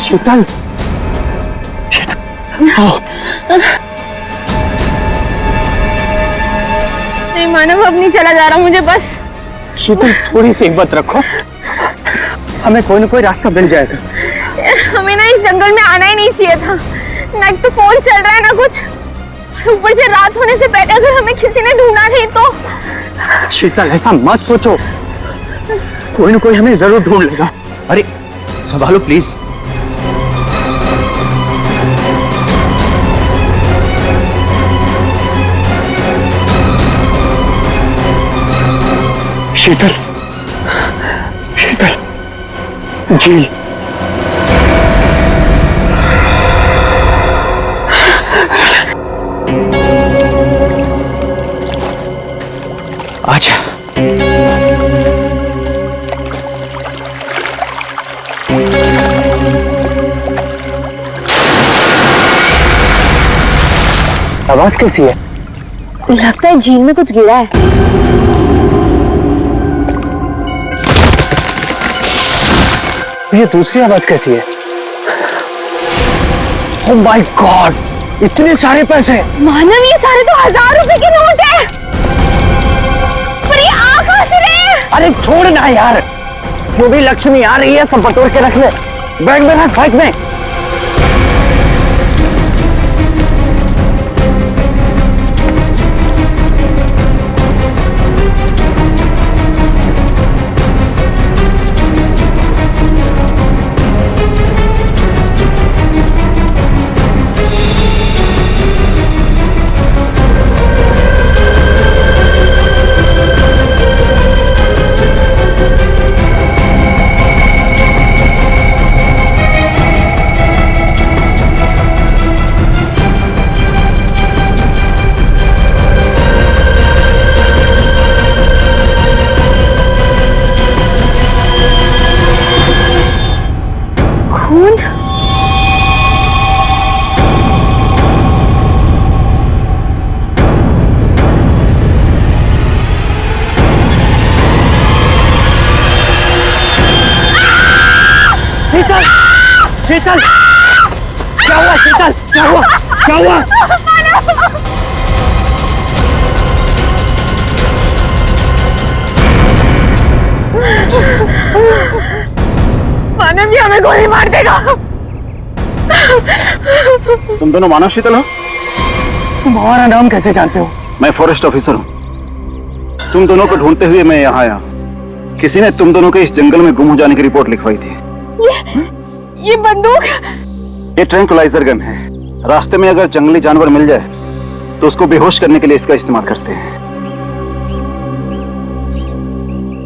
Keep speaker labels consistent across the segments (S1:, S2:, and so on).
S1: शीतल, शीतल, आओ।
S2: नहीं मानव, अब नहीं चला जा रहा मुझे बस।
S1: शीतल थोड़ी सी हिम्मत रखो, हमें कोई ना कोई रास्ता मिल जाएगा।
S2: हमें ना इस जंगल में आना ही नहीं चाहिए था। ना एक तो फोन चल रहा है ना कुछ, ऊपर से रात होने से पहले अगर हमें किसी ने ढूंढा नहीं तो।
S1: शीतल ऐसा मत सोचो, कोई ना कोई हमें जरूर ढूंढ लेगा। अरे संभालो प्लीज। शीतल, शीतल, झील। आजा। आवाज कैसी है?
S2: लगता है झील में कुछ गिरा है।
S1: ये दूसरी आवाज कैसी है? ओह माय गॉड, इतने सारे पैसे।
S2: मानव, ये सारे तो 1000 रुपए के नोट है। पर ये आ कहां से रहे हैं?
S1: अरे छोड़ ना यार, जो भी लक्ष्मी आ रही है सब बटोर के रख ले। बैग में रख, बैग में। शीतल, क्या हुआ शीतल? क्या हुआ? क्या हुआ?
S2: मानव, ये हमें गोली मार देगा।
S3: तुम दोनों मानव शीतल हो?
S1: तुम हमारा नाम कैसे जानते हो?
S3: मैं फॉरेस्ट ऑफिसर हूँ। तुम दोनों को ढूंढते हुए मैं यहाँ आया। किसी ने तुम दोनों के इस जंगल में गुम हो जाने की रिपोर्ट लिखवाई थी।
S2: ये बंदूक?
S3: ये ट्रैंक्विलाइजर गन है। रास्ते में अगर जंगली जानवर मिल जाए तो उसको बेहोश करने के लिए इसका इस्तेमाल करते हैं।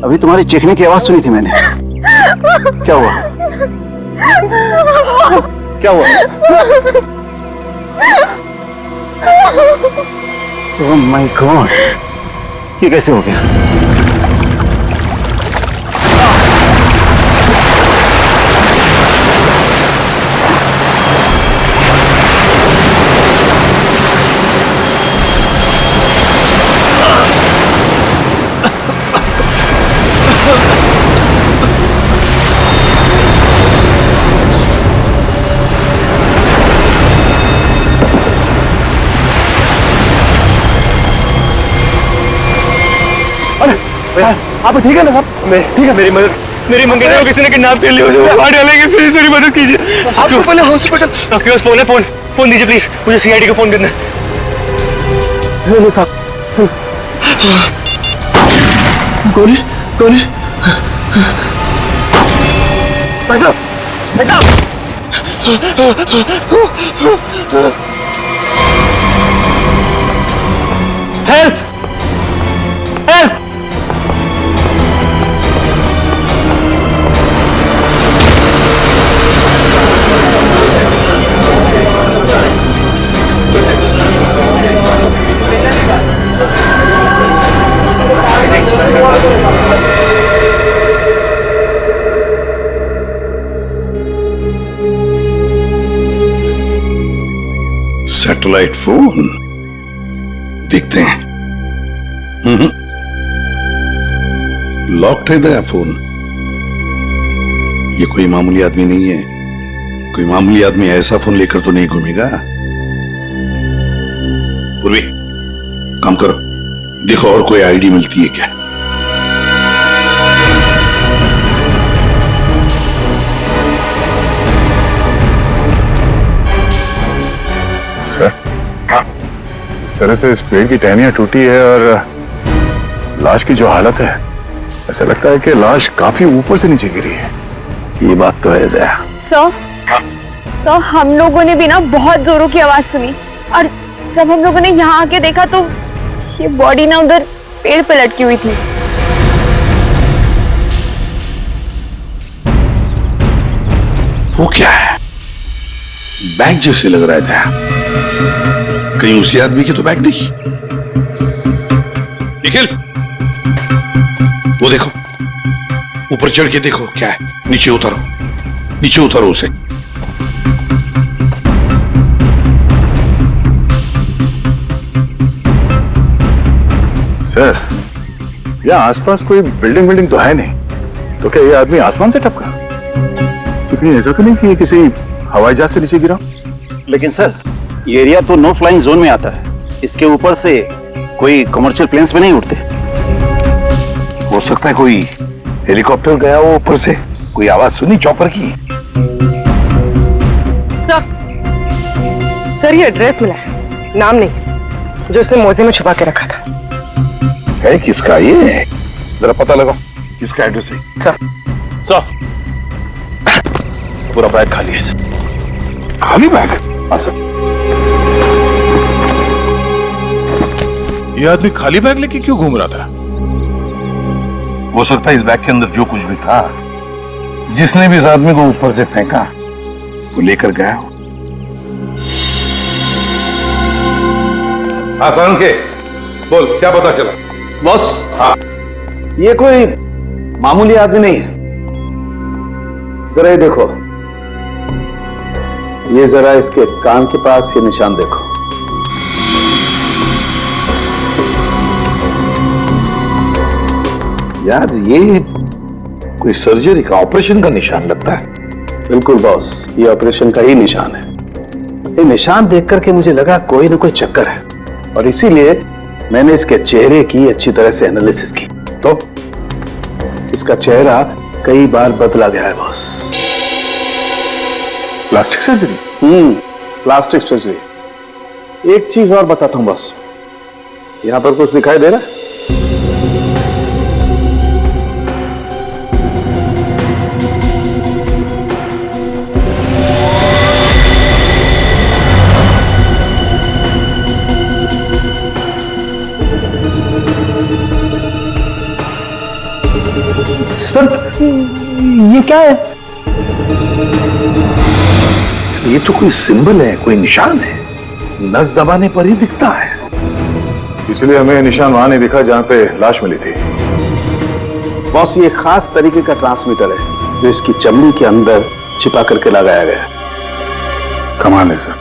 S3: अभी तुम्हारी चीखने की आवाज सुनी थी मैंने। क्या हुआ? क्या हुआ? ओह माय गॉड, ये कैसे हो गया?
S1: आप ठीक है ना साहब? ठीक है।
S4: मेरी मंगेतर को किसी ने किडनैप कर लिया, उसे मार डालेंगे। प्लीज मेरी मदद कीजिए।
S1: आपको पहले हॉस्पिटल।
S4: आपके पास फोन है? फोन दीजिए प्लीज, मुझे सीआईडी को फोन करना है।
S1: लो साहब। गोली गोली। भाई साहब, भाई साहब। Help, help.
S5: सैटेलाइट फोन देखते हैं। लॉक्ड है नया फोन। ये कोई मामूली आदमी नहीं है, कोई मामूली आदमी ऐसा फोन लेकर तो नहीं घूमेगा। पूर्वी, काम करो, देखो और कोई आईडी मिलती है क्या।
S4: सर, इस तरह से इस पेड़ की टहनियां टूटी है और लाश की जो हालत है, ऐसा लगता है कि लाश काफी ऊपर से नीचे गिरी है।
S5: ये बात तो है दया।
S2: सर हम लोगों ने भी ना बहुत जोरों की आवाज सुनी और जब हम लोगों ने यहाँ आके देखा तो ये बॉडी ना उधर पेड़ पे लटकी हुई थी।
S5: वो क्या है? बैग जैसे लग रहा है दया। कहीं उसी आदमी के तो बैग नहीं। निखिल, वो देखो, ऊपर चढ़ के देखो क्या है। नीचे उतारो उसे।
S4: सर, यहाँ आसपास कोई बिल्डिंग तो है नहीं, तो क्या ये आदमी आसमान से टपका? तो कहीं ऐसा तो नहीं कि ये किसी हवाई जहाज से नीचे गिरा?
S3: लेकिन सर, ये एरिया तो नो फ्लाइंग जोन में आता है। इसके ऊपर से कोई कमर्शियल प्लेन्स पे नहीं उड़ते।
S5: हो सकता है कोई हेलीकॉप्टर गया हो ऊपर से, कोई आवाज सुनी चॉपर की।
S6: सर ये एड्रेस मिला है, नाम नहीं, जो उसने मोजे में छुपा के रखा था।
S5: है किसका ये? जरा पता लगाओ किसका एड्रेस है।
S3: सर, पूरा बैग खाली है सर।
S5: खाली बैग?
S3: हाँ सर।
S4: ये आदमी खाली बैग लेके क्यों घूम रहा था?
S5: हो सकता है इस बैग के अंदर जो कुछ भी था, जिसने भी इस आदमी को ऊपर से फेंका, वो लेकर गया हो।
S7: हाँ सारंग के, बोल क्या पता चला?
S3: बॉस, हाँ, ये कोई मामूली आदमी नहीं है। जरा ये देखो, ये जरा इसके कान के पास ये निशान देखो।
S5: यार ये कोई सर्जरी का, ऑपरेशन का निशान लगता है।
S3: बिल्कुल बॉस, ये ऑपरेशन का ही निशान है। ये निशान देख करके मुझे लगा कोई ना कोई चक्कर है, और इसीलिए मैंने इसके चेहरे की अच्छी तरह से एनालिसिस की, तो इसका चेहरा कई बार बदला गया है boss.
S4: Plastic surgery?
S3: Plastic surgery. एक चीज और बताता हूं बॉस, यहां पर कुछ दिखाई दे रहा है? सर, ये क्या है?
S5: ये तो कोई सिंबल है, कोई निशान है। नस दबाने पर ही दिखता है।
S4: इसलिए हमें निशान वहां नहीं दिखा जहां पे लाश मिली थी।
S3: बॉस, ये खास तरीके का ट्रांसमीटर है जो इसकी चमड़ी के अंदर छिपा करके लगाया गया है।
S4: कमाल है सर,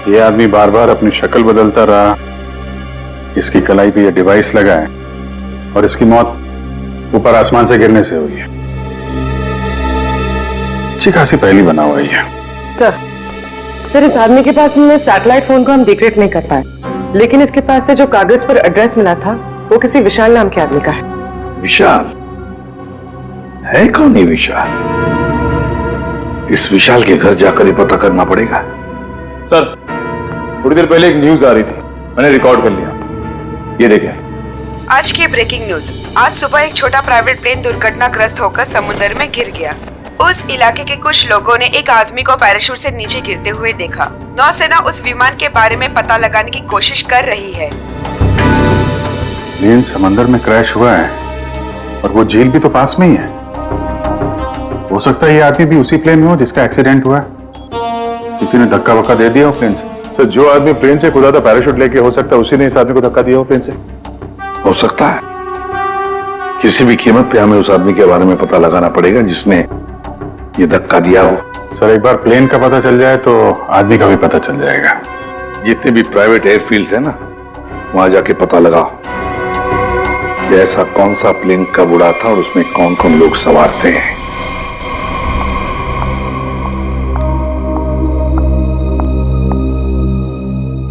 S4: ये आदमी बार बार अपनी शक्ल बदलता रहा, इसकी कलाई पे ये डिवाइस लगा है, और इसकी मौत ऊपर आसमान से गिरने से हुई है। अच्छी खासी पहली बना हुआ है।
S6: सर इस आदमी के पास में सैटेलाइट फोन को हम डिक्रिप्ट नहीं कर पाए, लेकिन इसके पास से जो कागज पर एड्रेस मिला था वो किसी विशाल नाम के आदमी का है।
S5: विशाल है? कौन है विशाल? इस विशाल के घर जाकर ही पता करना पड़ेगा।
S4: सर, थोड़ी देर पहले एक न्यूज आ रही थी, मैंने रिकॉर्ड कर लिया, ये देखिए।
S8: आज की ब्रेकिंग न्यूज। आज सुबह एक छोटा प्राइवेट प्लेन दुर्घटनाग्रस्त होकर समुद्र में गिर गया। उस इलाके के कुछ लोगों ने एक आदमी को पैराशूट से नीचे गिरते हुए देखा। नौसेना उस विमान के बारे में पता लगाने की कोशिश कर रही है।
S4: प्लेन समंदर में क्रैश हुआ है और वो झील भी तो पास में ही है। हो सकता है ये आदमी भी उसी प्लेन में हो जिसका एक्सीडेंट हुआ है। किसी ने धक्का वक्का दे दिया हो प्लेन से। सर, जो आदमी प्लेन से कूदा था पैराशूट लेके, हो सकता है उसी ने इस आदमी को धक्का दिया हो प्लेन से।
S5: हो सकता है। किसी भी कीमत पे हमें उस आदमी के बारे में पता लगाना पड़ेगा जिसने ये धक्का दिया हो।
S4: सर, एक बार प्लेन का पता चल जाए तो आदमी का भी पता चल जाएगा।
S5: जितने भी प्राइवेट एयरफील्ड्स है ना, वहां जाके पता लगाओ कि ऐसा कौन सा प्लेन कब उड़ा था और उसमें कौन कौन लोग सवार थे।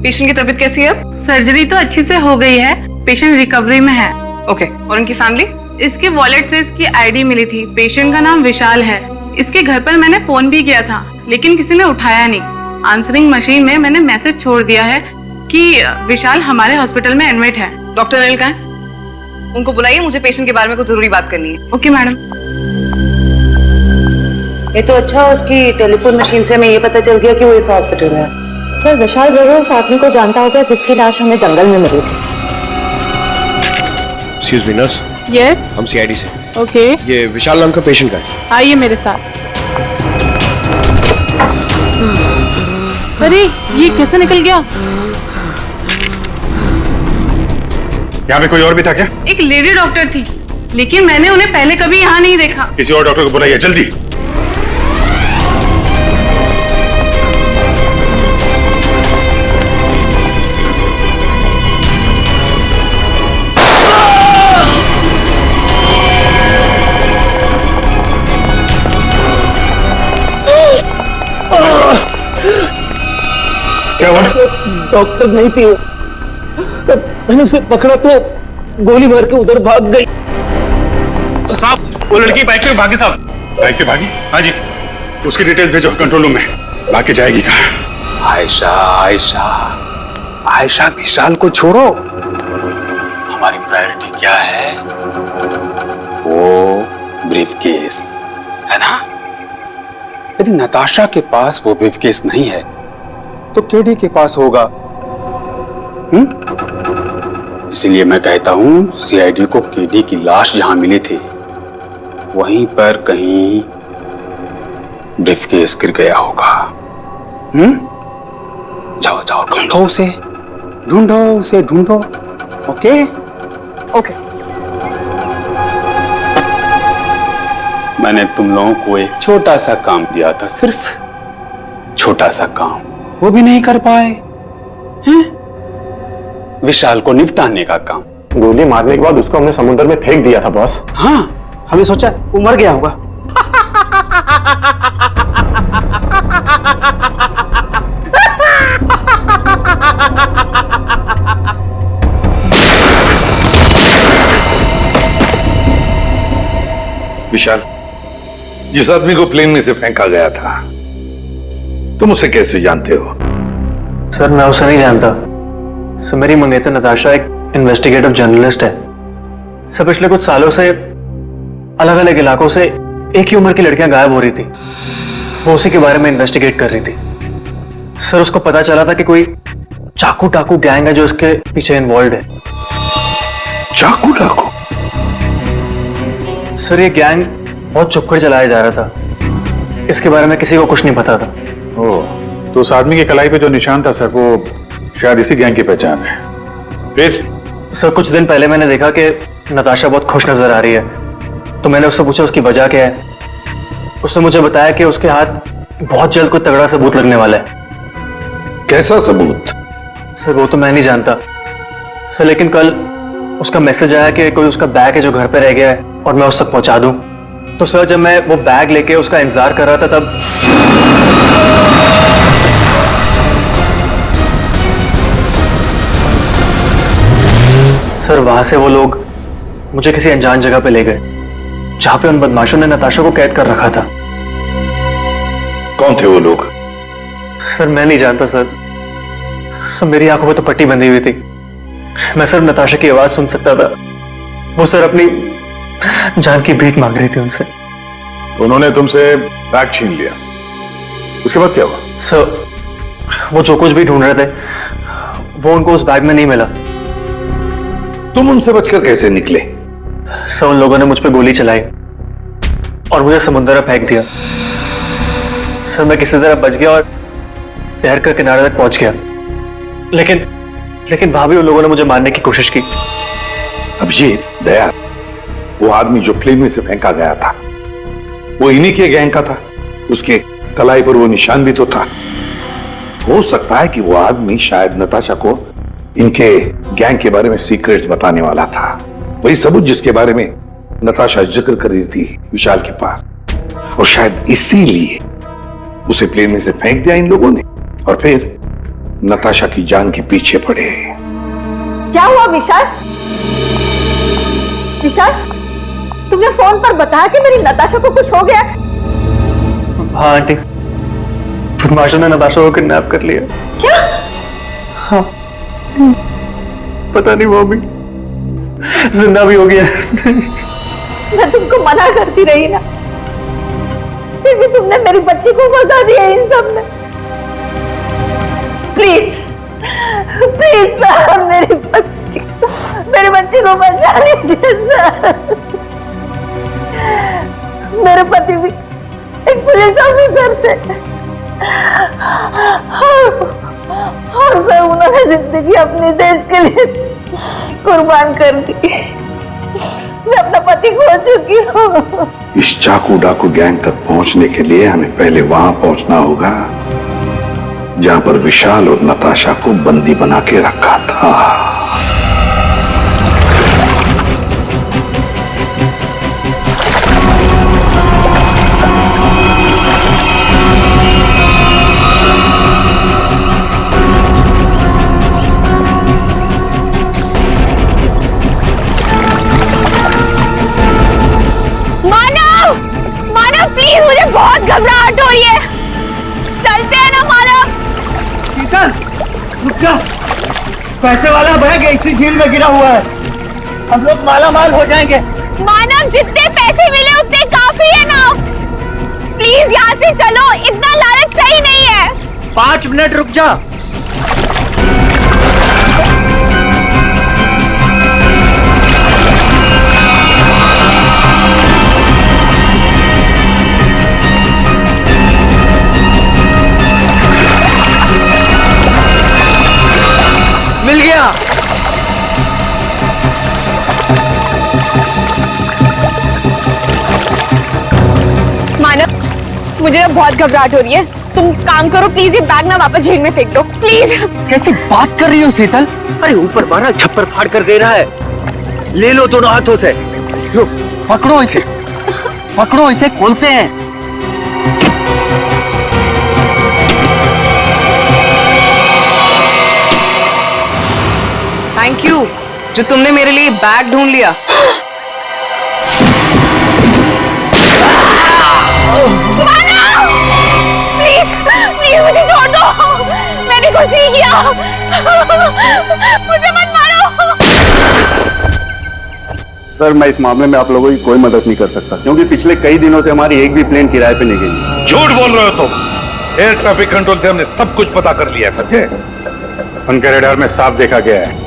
S9: पेशेंट की तबीयत कैसी है अब?
S10: सर्जरी तो अच्छी से हो गई है, पेशेंट रिकवरी में है।
S9: ओके, और उनकी फैमिली?
S10: इसके वॉलेट से इसकी आईडी मिली थी। पेशेंट का नाम विशाल है। इसके घर पर मैंने फोन भी किया था, लेकिन किसी ने उठाया नहीं। आंसरिंग मशीन में मैंने मैसेज छोड़ दिया है कि विशाल हमारे हॉस्पिटल में एडमिट है।
S9: डॉक्टर अनिल कहाँ है? उनको बुलाइए, मुझे पेशेंट के बारे में कुछ जरूरी बात करनी है।
S10: Okay madam.
S6: ये तो अच्छा, उसकी टेलीफोन मशीन से हमें ये पता चल गया कि वो इस हॉस्पिटल में है।
S2: सर विशाल जरूर उस आदमी को जानता होगा जिसकी लाश हमें जंगल में मिली थी।
S11: Excuse me nurse.
S10: यस।
S11: हम सीआईडी से।
S10: ओके।
S11: ये विशाल नाम का पेशेंट का है।
S10: आइए मेरे साथ। अरे ये कैसे निकल गया?
S4: यहाँ पे कोई और भी था क्या?
S10: एक लेडी डॉक्टर थी, लेकिन मैंने उन्हें पहले कभी यहाँ नहीं देखा।
S4: किसी और डॉक्टर को बुलाइए जल्दी। क्या हुआ?
S1: डॉक्टर नहीं थी वो। मैंने उसे पकड़ा तो गोली मार के उधर भाग गई।
S4: साहब, वो लड़की बाइक पे भागी साहब। बाइक पे भागी? हाँ जी। उसकी डिटेल्स भेजो कंट्रोल रूम में। बाकी जाएगी कहाँ?
S3: आयशा आयशा आयशा, विशाल को छोड़ो। हमारी प्रायोरिटी क्या है? वो ब्रीफकेस है ना? यदि नताशा के पास वो ब्रीफकेस नहीं है तो केडी के पास होगा। इसलिए मैं कहता हूं सीआईडी को केडी की लाश जहां मिली थी वहीं पर कहीं ब्रीफकेस गिर गया होगा। जाओ जाओ, ढूंढो उसे, ढूंढो उसे, ढूंढो। Okay
S9: okay.
S3: मैंने तुम लोगों को एक छोटा सा काम दिया था, सिर्फ छोटा सा काम, वो भी नहीं कर पाए हैं? विशाल को निपटाने का काम।
S1: गोली मारने के बाद उसको हमने समुद्र में फेंक दिया था बॉस।
S3: हाँ,
S1: हमें सोचा वो मर गया होगा।
S5: विशाल, जिस आदमी को प्लेन में से फेंका गया था, तुम उसे कैसे जानते हो?
S1: सर मैं उसे नहीं जानता। सर मेरी मंगेतर नताशा एक इन्वेस्टिगेटिव जर्नलिस्ट है। सर पिछले कुछ सालों से अलग अलग इलाकों से एक ही उम्र की लड़कियां गायब हो रही थी। वो उसी के बारे में इन्वेस्टिगेट कर रही थी। सर उसको पता चला था कि कोई चाकू टाकू गैंग है जो इसके पीछे इन्वॉल्व है।
S5: चाकू टाकू?
S1: सर ये गैंग बहुत छुपकर चलाया जा रहा था। इसके बारे में किसी को कुछ नहीं पता था।
S4: ओह, तो उस आदमी की कलाई पे जो निशान था सर, वो शायद इसी गैंग की पहचान है। फिर?
S1: सर कुछ दिन पहले मैंने देखा कि नताशा बहुत खुश नजर आ रही है, तो मैंने उससे पूछा उसकी वजह क्या है। उसने मुझे बताया कि उसके हाथ बहुत जल्द कोई तगड़ा सबूत लगने वाला है।
S5: कैसा सबूत?
S1: सर वो तो मैं नहीं जानता सर, लेकिन कल उसका मैसेज आया कि कोई उसका बैग है जो घर पे रह गया है और मैं उस तक पहुंचा दूं। तो सर जब मैं वो बैग लेके उसका इंतजार कर रहा था तब सर वहां से वो लोग मुझे किसी अनजान जगह पे ले गए जहां पे उन बदमाशों ने नताशा को कैद कर रखा था।
S5: कौन थे वो लोग?
S1: सर मैं नहीं जानता सर। सर मेरी आंखों में तो पट्टी बंधी हुई थी। मैं सिर्फ नताशा की आवाज सुन सकता था। वो सर अपनी जान की भीख मांग रही थी उनसे।
S4: उन्होंने तुमसे बैग छीन लिया, उसके बाद क्या हुआ?
S1: सर वो जो कुछ भी ढूंढ रहे थे वो उनको उस बैग में नहीं मिला।
S5: तुम उनसे बचकर कैसे निकले?
S1: सर उन लोगों ने मुझ पर गोली चलाई और मुझे समुद्र में फेंक दिया। सर मैं किसी तरह बच गया और तैर कर किनारे तक पहुंच गया, लेकिन भाभी उन लोगों ने मुझे मारने की कोशिश की।
S5: अभिजीत, दया, वो आदमी जो प्लेन में से फेंका गया था वो इन्हीं के गैंग का था। उसके कलाई पर वो निशान भी तो था। हो सकता है कि वो आदमी शायद नताशा को इनके गैंग के बारे में सीक्रेट्स बताने वाला था, वही सबूत जिसके बारे में नताशा जिक्र कर रही थी विशाल के पास। और शायद इसीलिए उसे प्लेन में से फेंक दिया इन लोगों ने और फिर नताशा की जान के पीछे पड़े।
S2: क्या हुआ विशाल? विशाल, तुमने फोन पर बताया कि मेरी नताशा को कुछ हो गया?
S1: हाँ आंटी, बदमाशों ने नताशा को किडनैप कर लिया।
S2: क्या?
S1: हाँ, पता नहीं वो भी जिंदा भी हो गया।
S2: मैं तुमको मना करती रही ना, फिर भी तुमने मेरी बच्ची को फंसा दिया इन सब में। प्लीज प्लीज सर, मेरी बच्ची को बचा लीजिए सर। मेरे पति भी एक पुलिस ऑफिसर थे और सर उन्होंने जिंदगी अपने देश के लिए कुर्बान कर दी। मैं अपना पति खो चुकी हूँ।
S5: इस चाकू डाकू गैंग तक पहुंचने के लिए हमें पहले वहां पहुंचना होगा जहां पर विशाल और नताशा को बंदी बना के रखा था।
S2: मुझे बहुत घबराहट हो रही है। चलते हैं ना मानव।
S12: शीतल, रुक जा। पैसे वाला बैग इसी झील में गिरा हुआ है, हम लोग माला माल हो जाएंगे।
S2: मानव, जितने पैसे मिले उतने काफी है ना। प्लीज यहाँ से चलो, इतना लालच सही नहीं है।
S12: 5 मिनट रुक जा। मिल गया।
S2: मानव, मुझे बहुत घबराहट हो रही है। तुम काम करो प्लीज, ये बैग ना वापस झील में फेंक दो प्लीज।
S12: कैसी बात कर रही हो शीतल? अरे ऊपर मारा छप्पर फाड़ कर दे रहा है। ले लो दोनों हाथों से। लो, पकड़ो इसे, पकड़ो इसे, खोलते हैं।
S9: थैंक यू जो तुमने मेरे लिए बैग ढूंढ लिया।
S2: प्लीज प्लीज मुझे छोड़ दो, मैंने कुछ नहीं किया। मुझे मत मारो।
S3: सर, मैं इस मामले में आप लोगों की कोई मदद नहीं कर सकता, क्योंकि पिछले कई दिनों से हमारी एक भी प्लेन किराए पे नहीं गई।
S5: झूठ बोल रहे हो तुम। एयर ट्रैफिक कंट्रोल से हमने सब कुछ पता कर लिया, समझे?
S4: उनके रडार में साफ देखा गया है,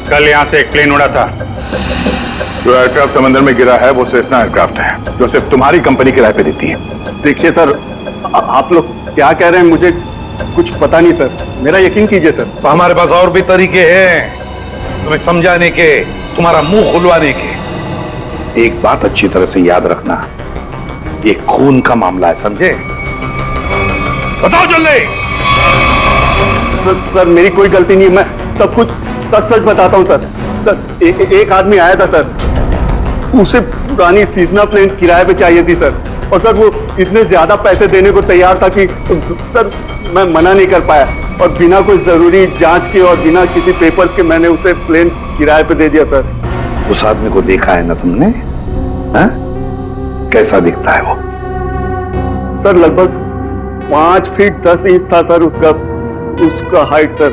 S4: कल यहाँ से एक प्लेन उड़ा था। जो एयरक्राफ्ट समंदर में गिरा है वो सेस्ना एयरक्राफ्ट है, जो सिर्फ तुम्हारी कंपनी किराए पे देती है।
S3: देखिए सर, आप लोग क्या कह रहे हैं मुझे कुछ पता नहीं सर, मेरा यकीन कीजिए सर।
S5: तो हमारे पास और भी तरीके हैं तुम्हें समझाने के, तुम्हारा मुंह खुलवाने के। एक बात अच्छी तरह से याद रखना, ये खून का मामला है, समझे? बताओ जल्दी।
S3: सर मेरी कोई गलती नहीं है, मैं सब कुछ सच सच बताता हूँ सर। सर एक आदमी आया था सर, उसे पुरानी सीजना प्लेन किराए पे चाहिए थी सर, और सर वो इतने ज्यादा पैसे देने को तैयार था कि सर मैं मना नहीं कर पाया, और बिना कोई जरूरी जांच के और बिना किसी पेपर्स के मैंने उसे प्लेन किराए पे दे दिया सर।
S5: उस आदमी को देखा है ना तुमने? हा? कैसा दिखता है वो?
S3: सर लगभग 5 फीट 10 इंच था सर उसका हाइट सर,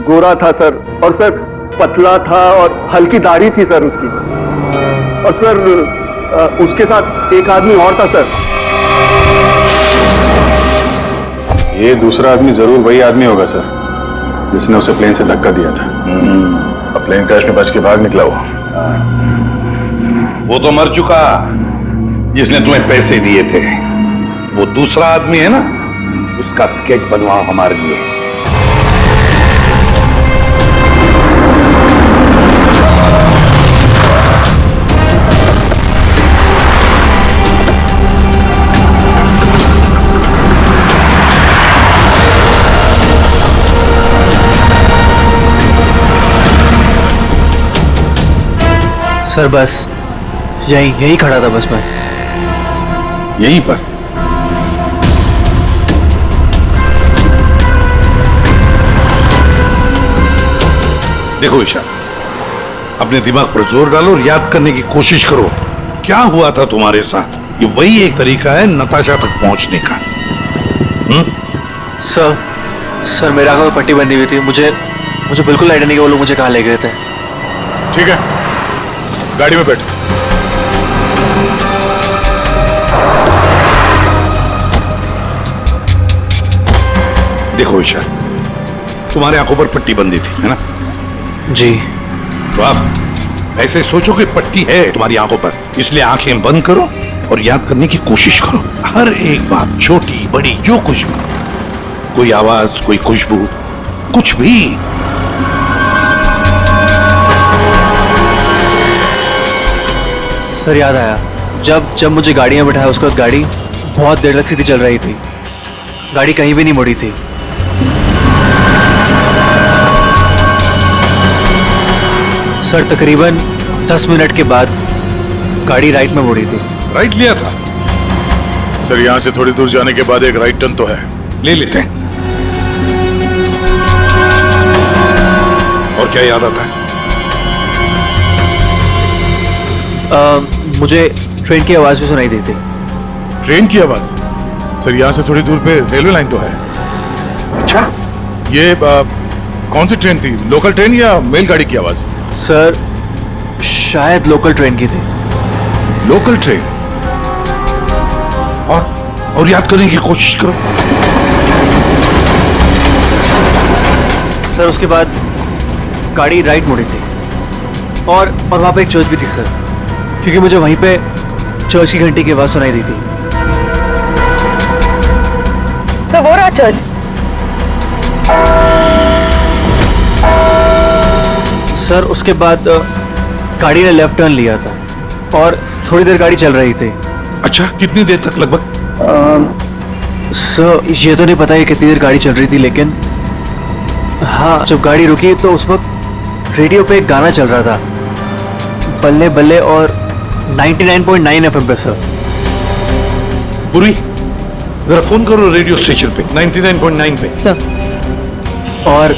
S3: गोरा था सर, और सर पतला था और हल्की दाढ़ी थी सर उसकी, और सर उसके साथ एक आदमी और था सर।
S4: ये दूसरा आदमी जरूर वही आदमी होगा सर, जिसने उसे प्लेन से धक्का दिया था। अब प्लेन क्रैश में बच के भाग निकला
S5: वो तो मर चुका, जिसने तुम्हें पैसे दिए थे। वो दूसरा आदमी है ना, उसका स्केच बनवाओ हमारे लिए।
S1: सर बस यही खड़ा था बस मैं।
S5: यहीं पर देखो विशाल, अपने दिमाग पर जोर डालो और याद करने की कोशिश करो क्या हुआ था तुम्हारे साथ। ये वही एक तरीका है नताशा तक पहुंचने का।
S1: सर मेरे आंखों में पट्टी बंधी हुई थी। मुझे बिल्कुल आइडिया नहीं कि वो लोग मुझे कहाँ ले गए थे।
S4: ठीक है, गाड़ी में बैठ।
S5: देखो विशाल, तुम्हारे आंखों पर पट्टी बंधी थी, है ना?
S1: जी।
S5: तो आप ऐसे सोचो कि पट्टी है तुम्हारी आंखों पर, इसलिए आंखें बंद करो और याद करने की कोशिश करो। हर एक बात, छोटी बड़ी, जो कुछ भी, कोई आवाज, कोई खुशबू, कुछ भी।
S1: सर याद आया, जब मुझे गाड़ी में बिठाया उसके बाद गाड़ी बहुत देर तक सीधी चल रही थी। गाड़ी कहीं भी नहीं मुड़ी थी। सर तकरीबन 10 मिनट के बाद गाड़ी राइट में मुड़ी थी।
S5: राइट लिया था?
S4: सर यहाँ से थोड़ी दूर जाने के बाद एक राइट टर्न तो है,
S5: ले लेते हैं। और क्या याद आता है?
S1: मुझे ट्रेन की आवाज भी सुनाई दी थी।
S4: ट्रेन की आवाज? सर यहाँ से थोड़ी दूर पे रेलवे लाइन तो है।
S5: अच्छा,
S4: ये कौन सी ट्रेन थी? लोकल ट्रेन या मेल गाड़ी की आवाज?
S1: सर शायद लोकल ट्रेन की थी।
S5: Local train? और याद करने की कोशिश करो।
S1: सर उसके बाद गाड़ी राइट मुड़ी थी और वहां पे एक चर्च भी थी सर, क्योंकि मुझे वहीं पे चर्च की घंटी की आवाज सुनाई दी थी।
S6: तो वो रहा चर्च।
S1: सर उसके बाद गाड़ी ने लेफ्ट टर्न लिया था और थोड़ी देर गाड़ी चल रही थी।
S5: अच्छा, कितनी देर तक लगभग?
S1: सर ये तो नहीं पता है कितनी देर गाड़ी चल रही थी, लेकिन हाँ, जब गाड़ी रुकी तो उस वक्त रेडियो पे एक गाना चल रहा था, बल्ले बल्ले, और 99.9 FM पे सर।
S5: पूरी जरा फोन करो रेडियो स्टेशन पे 99.9 पे।
S6: सर।
S1: और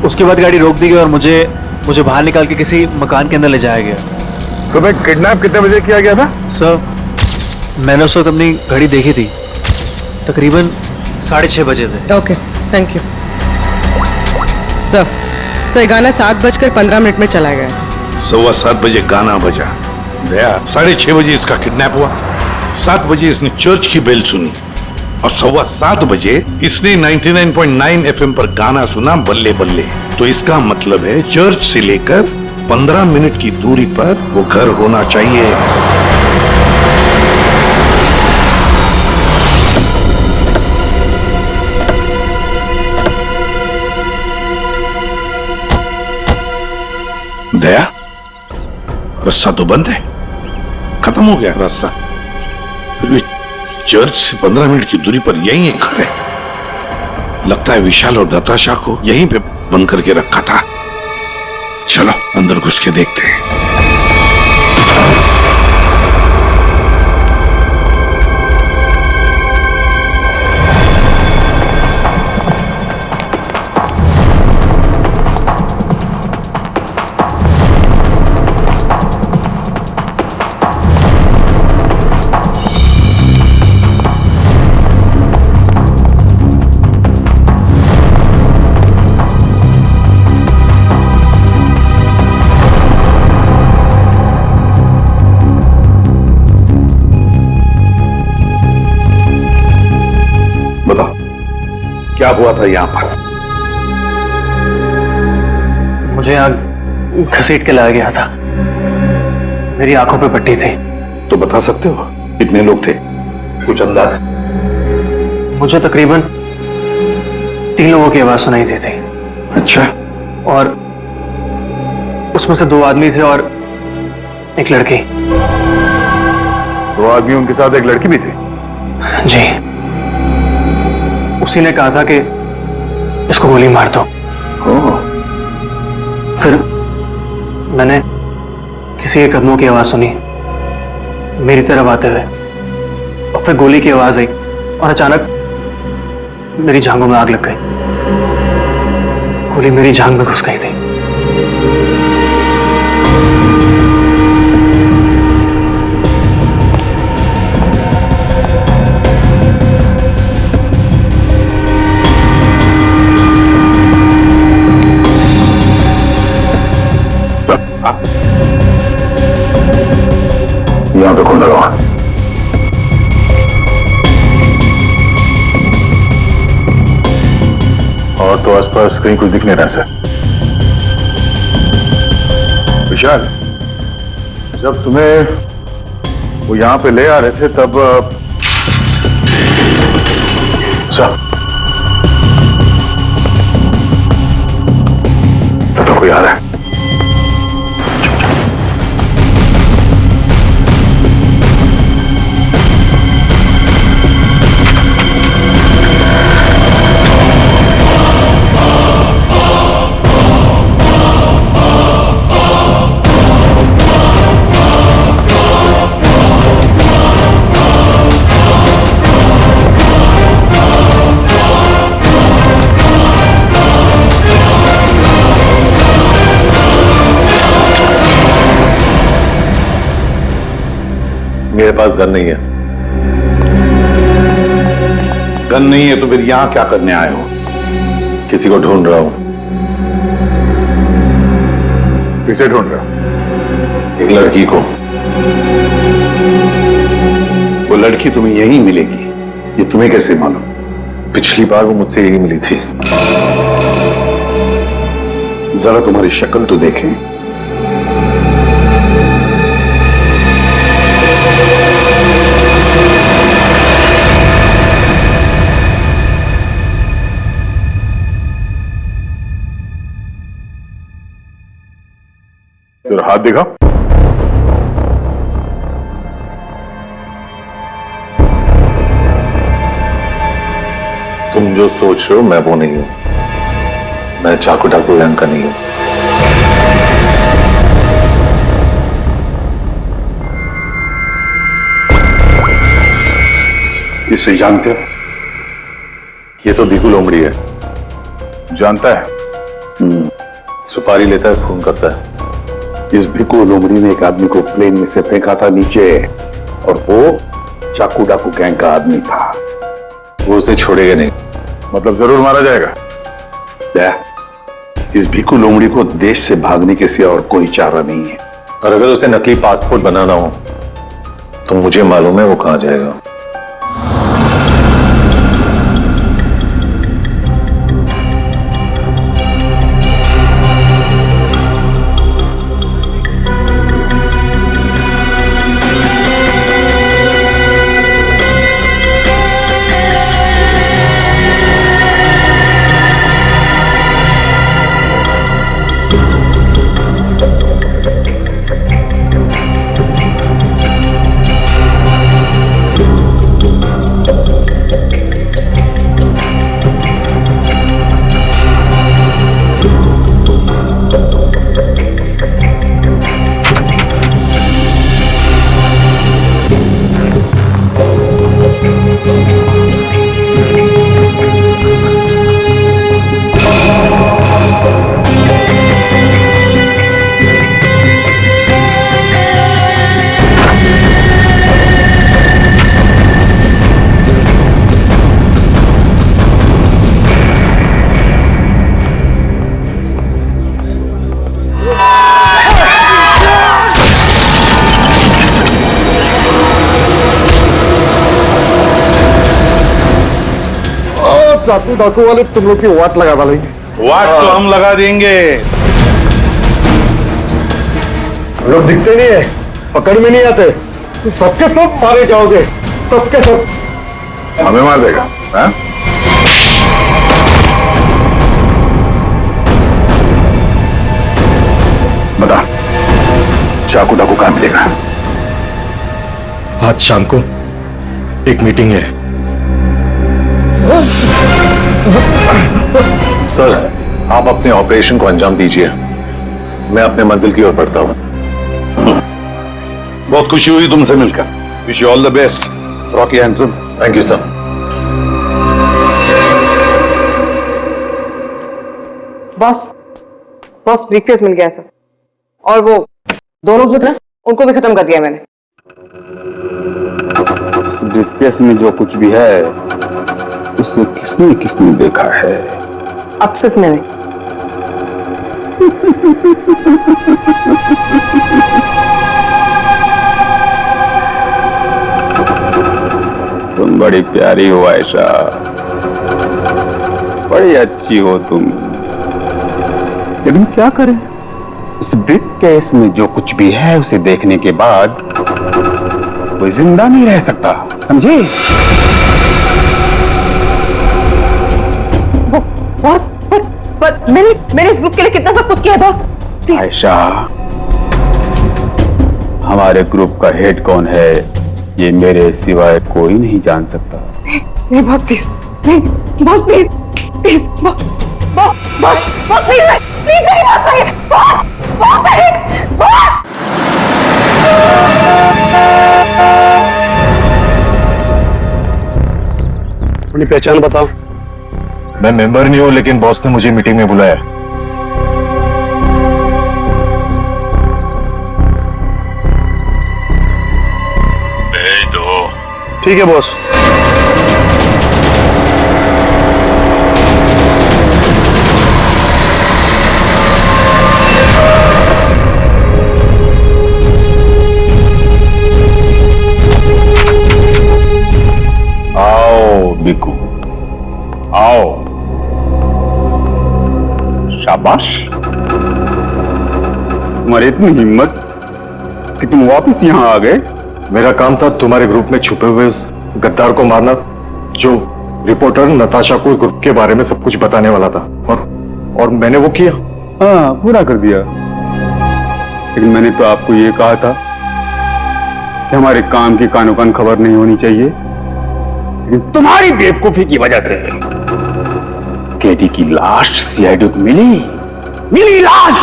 S1: उसके बाद गाड़ी रोक दी गई और मुझे बाहर निकाल के किसी मकान के अंदर ले जाया गया।
S4: तो मैं किडनैप कितने बजे किया गया था?
S1: सर मैंने उस वक्त अपनी घड़ी देखी थी, तकरीबन 6:30 बजे थे।
S6: Okay, thank you sir. गाना 7:15 में चला गया।
S5: 7:15 बजे गाना बजा। दया, 6:30 बजे इसका किडनैप हुआ। 7 बजे इसने चर्च की बेल सुनी और 7:15 बजे इसने 99.9 FM पर गाना सुना, बल्ले बल्ले। तो इसका मतलब है चर्च से लेकर 15 मिनट की दूरी पर वो घर होना चाहिए। दया, रास्ता तो बंद है, खत्म हो गया रास्ता। फिर भी चर्च से 15 मिनट की दूरी पर यही एक घर है। लगता है विशाल और नताशा को यहीं पे बंद करके रखा था। चलो अंदर घुस के देखते हैं। क्या हुआ था यहाँ पर?
S1: मुझे यहाँ घसीट के लाया गया था। मेरी आंखों पे पट्टी थी।
S5: तो बता सकते हो कितने लोग थे? कुछ अंदाज?
S1: मुझे तकरीबन 3 लोगों की आवाज सुनाई दी थी।
S5: अच्छा।
S1: और उसमें से 2 आदमी थे और एक लड़की।
S4: 2 आदमी, उनके साथ एक लड़की भी थी?
S1: जी। उसी ने कहा था कि इसको गोली मार दो। फिर मैंने किसी के कदमों की आवाज सुनी मेरी तरफ आते हुए, और फिर गोली की आवाज आई और अचानक मेरी जांघों में आग लग गई। गोली मेरी जांघ में घुस गई थी।
S3: यहाँ पे खोलना रहा।
S4: और तो आसपास कहीं कुछ दिख नहीं रहा सर। विशाल, जब तुम्हें वो यहां पे ले आ रहे थे तब सर तो कोई आ रहा है।
S5: मेरे पास गन नहीं है। गन नहीं है तो फिर यहां क्या करने आए हो?
S4: किसी को ढूंढ रहा हूं। किसे ढूंढ रहा?
S5: एक लड़की को। वो लड़की तुम्हें यहीं मिलेगी, ये तुम्हें कैसे मालूम?
S4: पिछली बार वो मुझसे यही मिली थी।
S5: जरा तुम्हारी शक्ल तो देखें।
S4: तेरा हाथ दिखा।
S5: तुम जो सोच रहे हो मैं वो नहीं हूं। मैं चाकू डाकू गैंग का नहीं हूं।
S4: इसे जानते हो? ये तो दीकू लोमड़ी है। जानता है? सुपारी लेता है, खून करता है।
S3: इस भिक्कू लोमड़ी ने एक आदमी को प्लेन में से फेंका था नीचे, और वो चाकू डाकू गैंग का आदमी था।
S4: वो उसे छोड़ेगा नहीं। मतलब जरूर मारा जाएगा।
S3: इस भिक्कू लोमड़ी को देश से भागने के सिवा और कोई चारा नहीं है।
S4: और अगर उसे नकली पासपोर्ट बनाना हो तो मुझे मालूम है वो कहां जाएगा।
S3: चाकू डाकू वाले तुम लोग की वाट लगा डालेंगे।
S5: वाट तो हम लगा देंगे।
S3: लोग दिखते नहीं है, पकड़ में नहीं आते, तुम सबके सब मारे जाओगे, सबके सब।
S4: हमें मार देगा? हाँ?
S3: बता, चाकू डाकू कहां मिलेगा?
S11: आज शाम को एक मीटिंग है।
S4: सर, आप अपने ऑपरेशन को अंजाम दीजिए। मैं अपने मंजिल की ओर बढ़ता हूं।
S5: बहुत खुशी हुई तुमसे मिलकर। Wish you all the best, Rocky handsome.
S4: Thank you sir.
S6: Boss boss briefcase मिल गया सर। और वो दोनों जो थे ना, उनको भी खत्म कर दिया मैंने।
S3: उस ब्रीफकेस में जो कुछ भी है उसे किसने किसने देखा है?
S6: अब सिर्फ मैंने।
S13: बड़ी प्यारी हो आयशा, बड़ी अच्छी हो तुम। लेकिन क्या करें, इस ब्रीफ केस में जो कुछ भी है उसे देखने के बाद कोई जिंदा नहीं रह सकता, समझे?
S6: बॉस, पर मैंने इस ग्रुप के लिए कितना सब कुछ किया बॉस, प्लीज।
S13: आयशा, हमारे ग्रुप का हेड कौन है ये मेरे सिवाय कोई नहीं जान सकता।
S6: नहीं बॉस प्लीज, नहीं boss please, please boss, boss please, please मेरी बात सुनिए बॉस, बॉस नहीं, बॉस।
S3: अपनी पहचान बताओ।
S11: मैं मेंबर नहीं हूं, लेकिन बॉस ने मुझे मीटिंग में बुलाया।
S3: भेज दो। ठीक है बॉस।
S13: आओ बिकू, आओ। शाबाश, तुम्हारी इतनी हिम्मत कि तुम वापस यहाँ आ गए।
S11: मेरा काम था तुम्हारे ग्रुप में छुपे हुए उस गद्दार को मारना, जो रिपोर्टर नताशा को ग्रुप के बारे में सब कुछ बताने वाला था, और मैंने वो किया।
S13: हाँ, पूरा कर दिया। लेकिन मैंने तो आपको ये कहा था कि हमारे काम की कानो कान खबर नहीं होनी चाहिए, लेकिन तुम्हारी बेवकूफी की वजह से केटी की लाश सीआईडी को मिली लाश,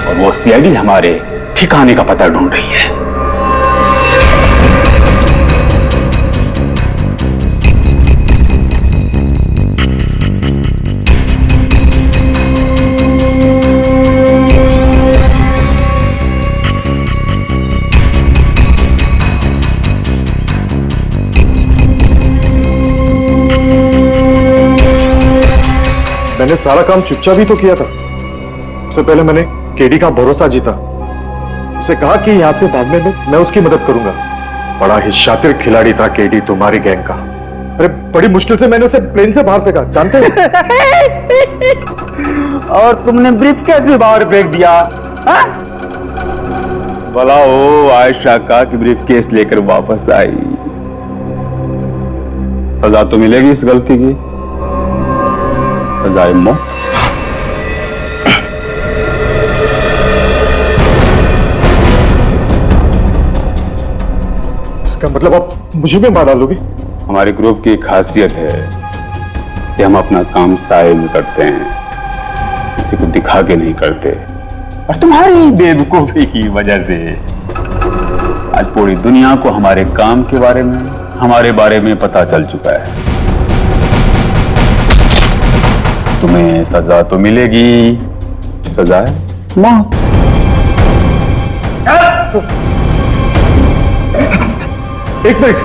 S13: और वो सीआईडी हमारे ठिकाने का पता ढूंढ रही है।
S11: मैंने सारा काम चुपचाप ही तो किया था। सबसे पहले मैंने केडी का भरोसा जीता, उसे कहा कि यहां से भागने में मैं उसकी मदद करूंगा। बड़ा ही शातिर खिलाड़ी था केडी तुम्हारी गैंग का। अरे बड़ी मुश्किल से मैंने उसे प्लेन से बाहर फेंका, जानते हो?
S13: और तुमने ब्रीफकेस भी बाहर फेंक दिया। भला हो आयशा का कि ब्रीफकेस लेकर वापस आई। सजा तो मिलेगी इस गलती की, सजाए मौत।
S11: इसका मतलब आप मुझे भी मार डालोगे?
S13: हमारे ग्रुप की खासियत है कि हम अपना काम साइड में करते हैं, किसी को दिखा के नहीं करते। और तुम्हारी बेवकूफी की वजह से आज पूरी दुनिया को हमारे काम के बारे में, हमारे बारे में पता चल चुका है। तुम्हें सजा तो मिलेगी, सजा है मौत।
S11: एक मिनट,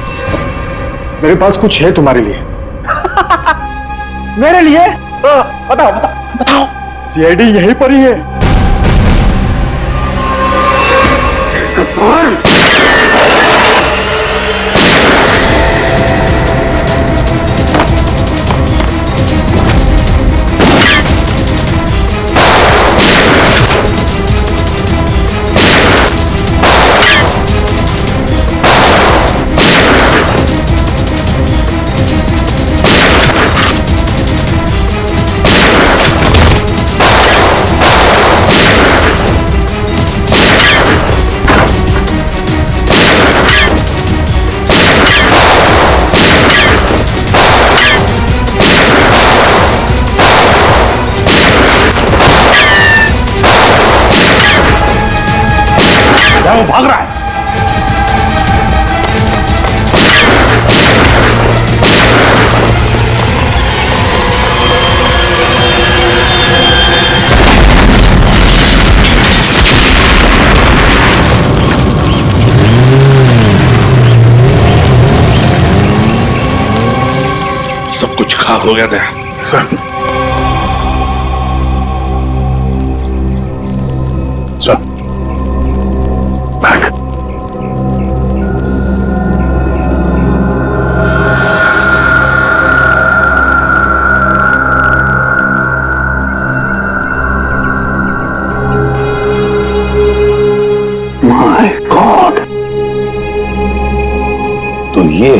S11: मेरे पास कुछ है तुम्हारे लिए।
S12: मेरे लिए?
S11: बताओ बताओ बताओ। सीआईडी यहीं पर ही है।
S3: वो भाग रहा है।
S5: सब कुछ खाक हो गया था
S11: सर।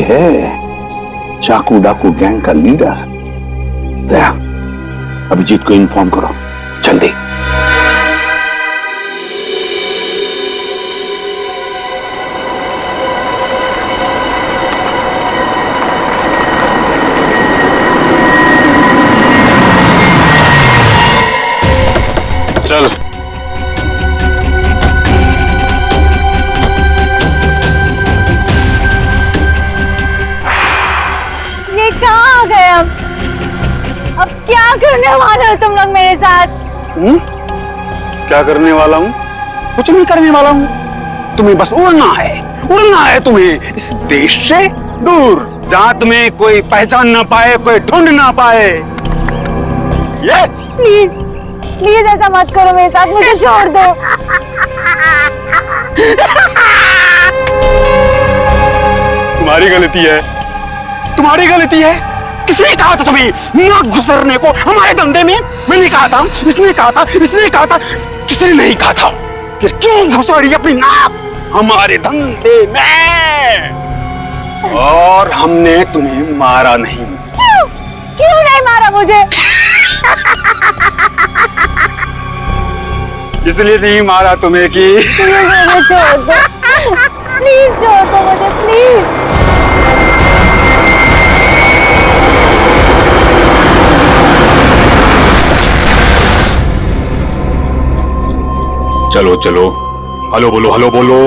S3: है चाकू डाकू गैंग का लीडर। दया, अभिजीत को इन्फॉर्म करो जल्दी।
S4: चल
S2: ये कहाँ आ गए हम? अब क्या करने वाले हो तुम लोग मेरे साथ?
S3: क्या करने वाला हूँ? कुछ नहीं करने वाला हूँ। तुम्हें बस उड़ना है तुम्हें इस देश से दूर, जहाँ तुम्हें कोई पहचान ना पाए, कोई ढूंढ ना पाए। ये
S2: प्लीज प्लीज ऐसा मत करो मेरे साथ, मुझे छोड़ दो।
S3: तुम्हारी गलती है। किसने कहा था तुम्हें ना गुजरने को हमारे धंधे में? मैंने कहा था, इसने कहा था, किसने नहीं कहा था? फिर क्यों घुस रही अपनी नाक हमारे धंधे में? और हमने तुम्हें मारा नहीं।
S2: क्यों नहीं मारा मुझे?
S3: इसलिए नहीं मारा तुम्हें कि
S2: मुझे छोड़ दो, प्लीज छोड़ दो मुझे, प्लीज।
S13: चलो हेलो बोलो।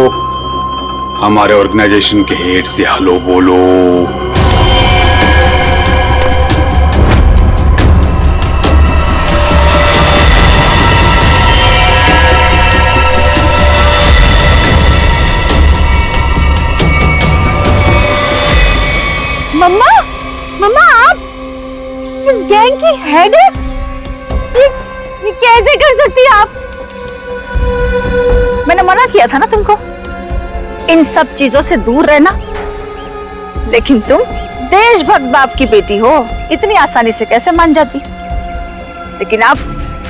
S13: हमारे ऑर्गेनाइजेशन के हेड से हेलो बोलो।
S2: मम्मा आप इस गैंग की हेड है? ये कैसे कर सकती है आप?
S6: मैंने मना किया था ना तुमको इन सब चीजों से दूर रहना, लेकिन तुम देशभक्त बाप की बेटी हो, इतनी आसानी से कैसे मान जाती? लेकिन अब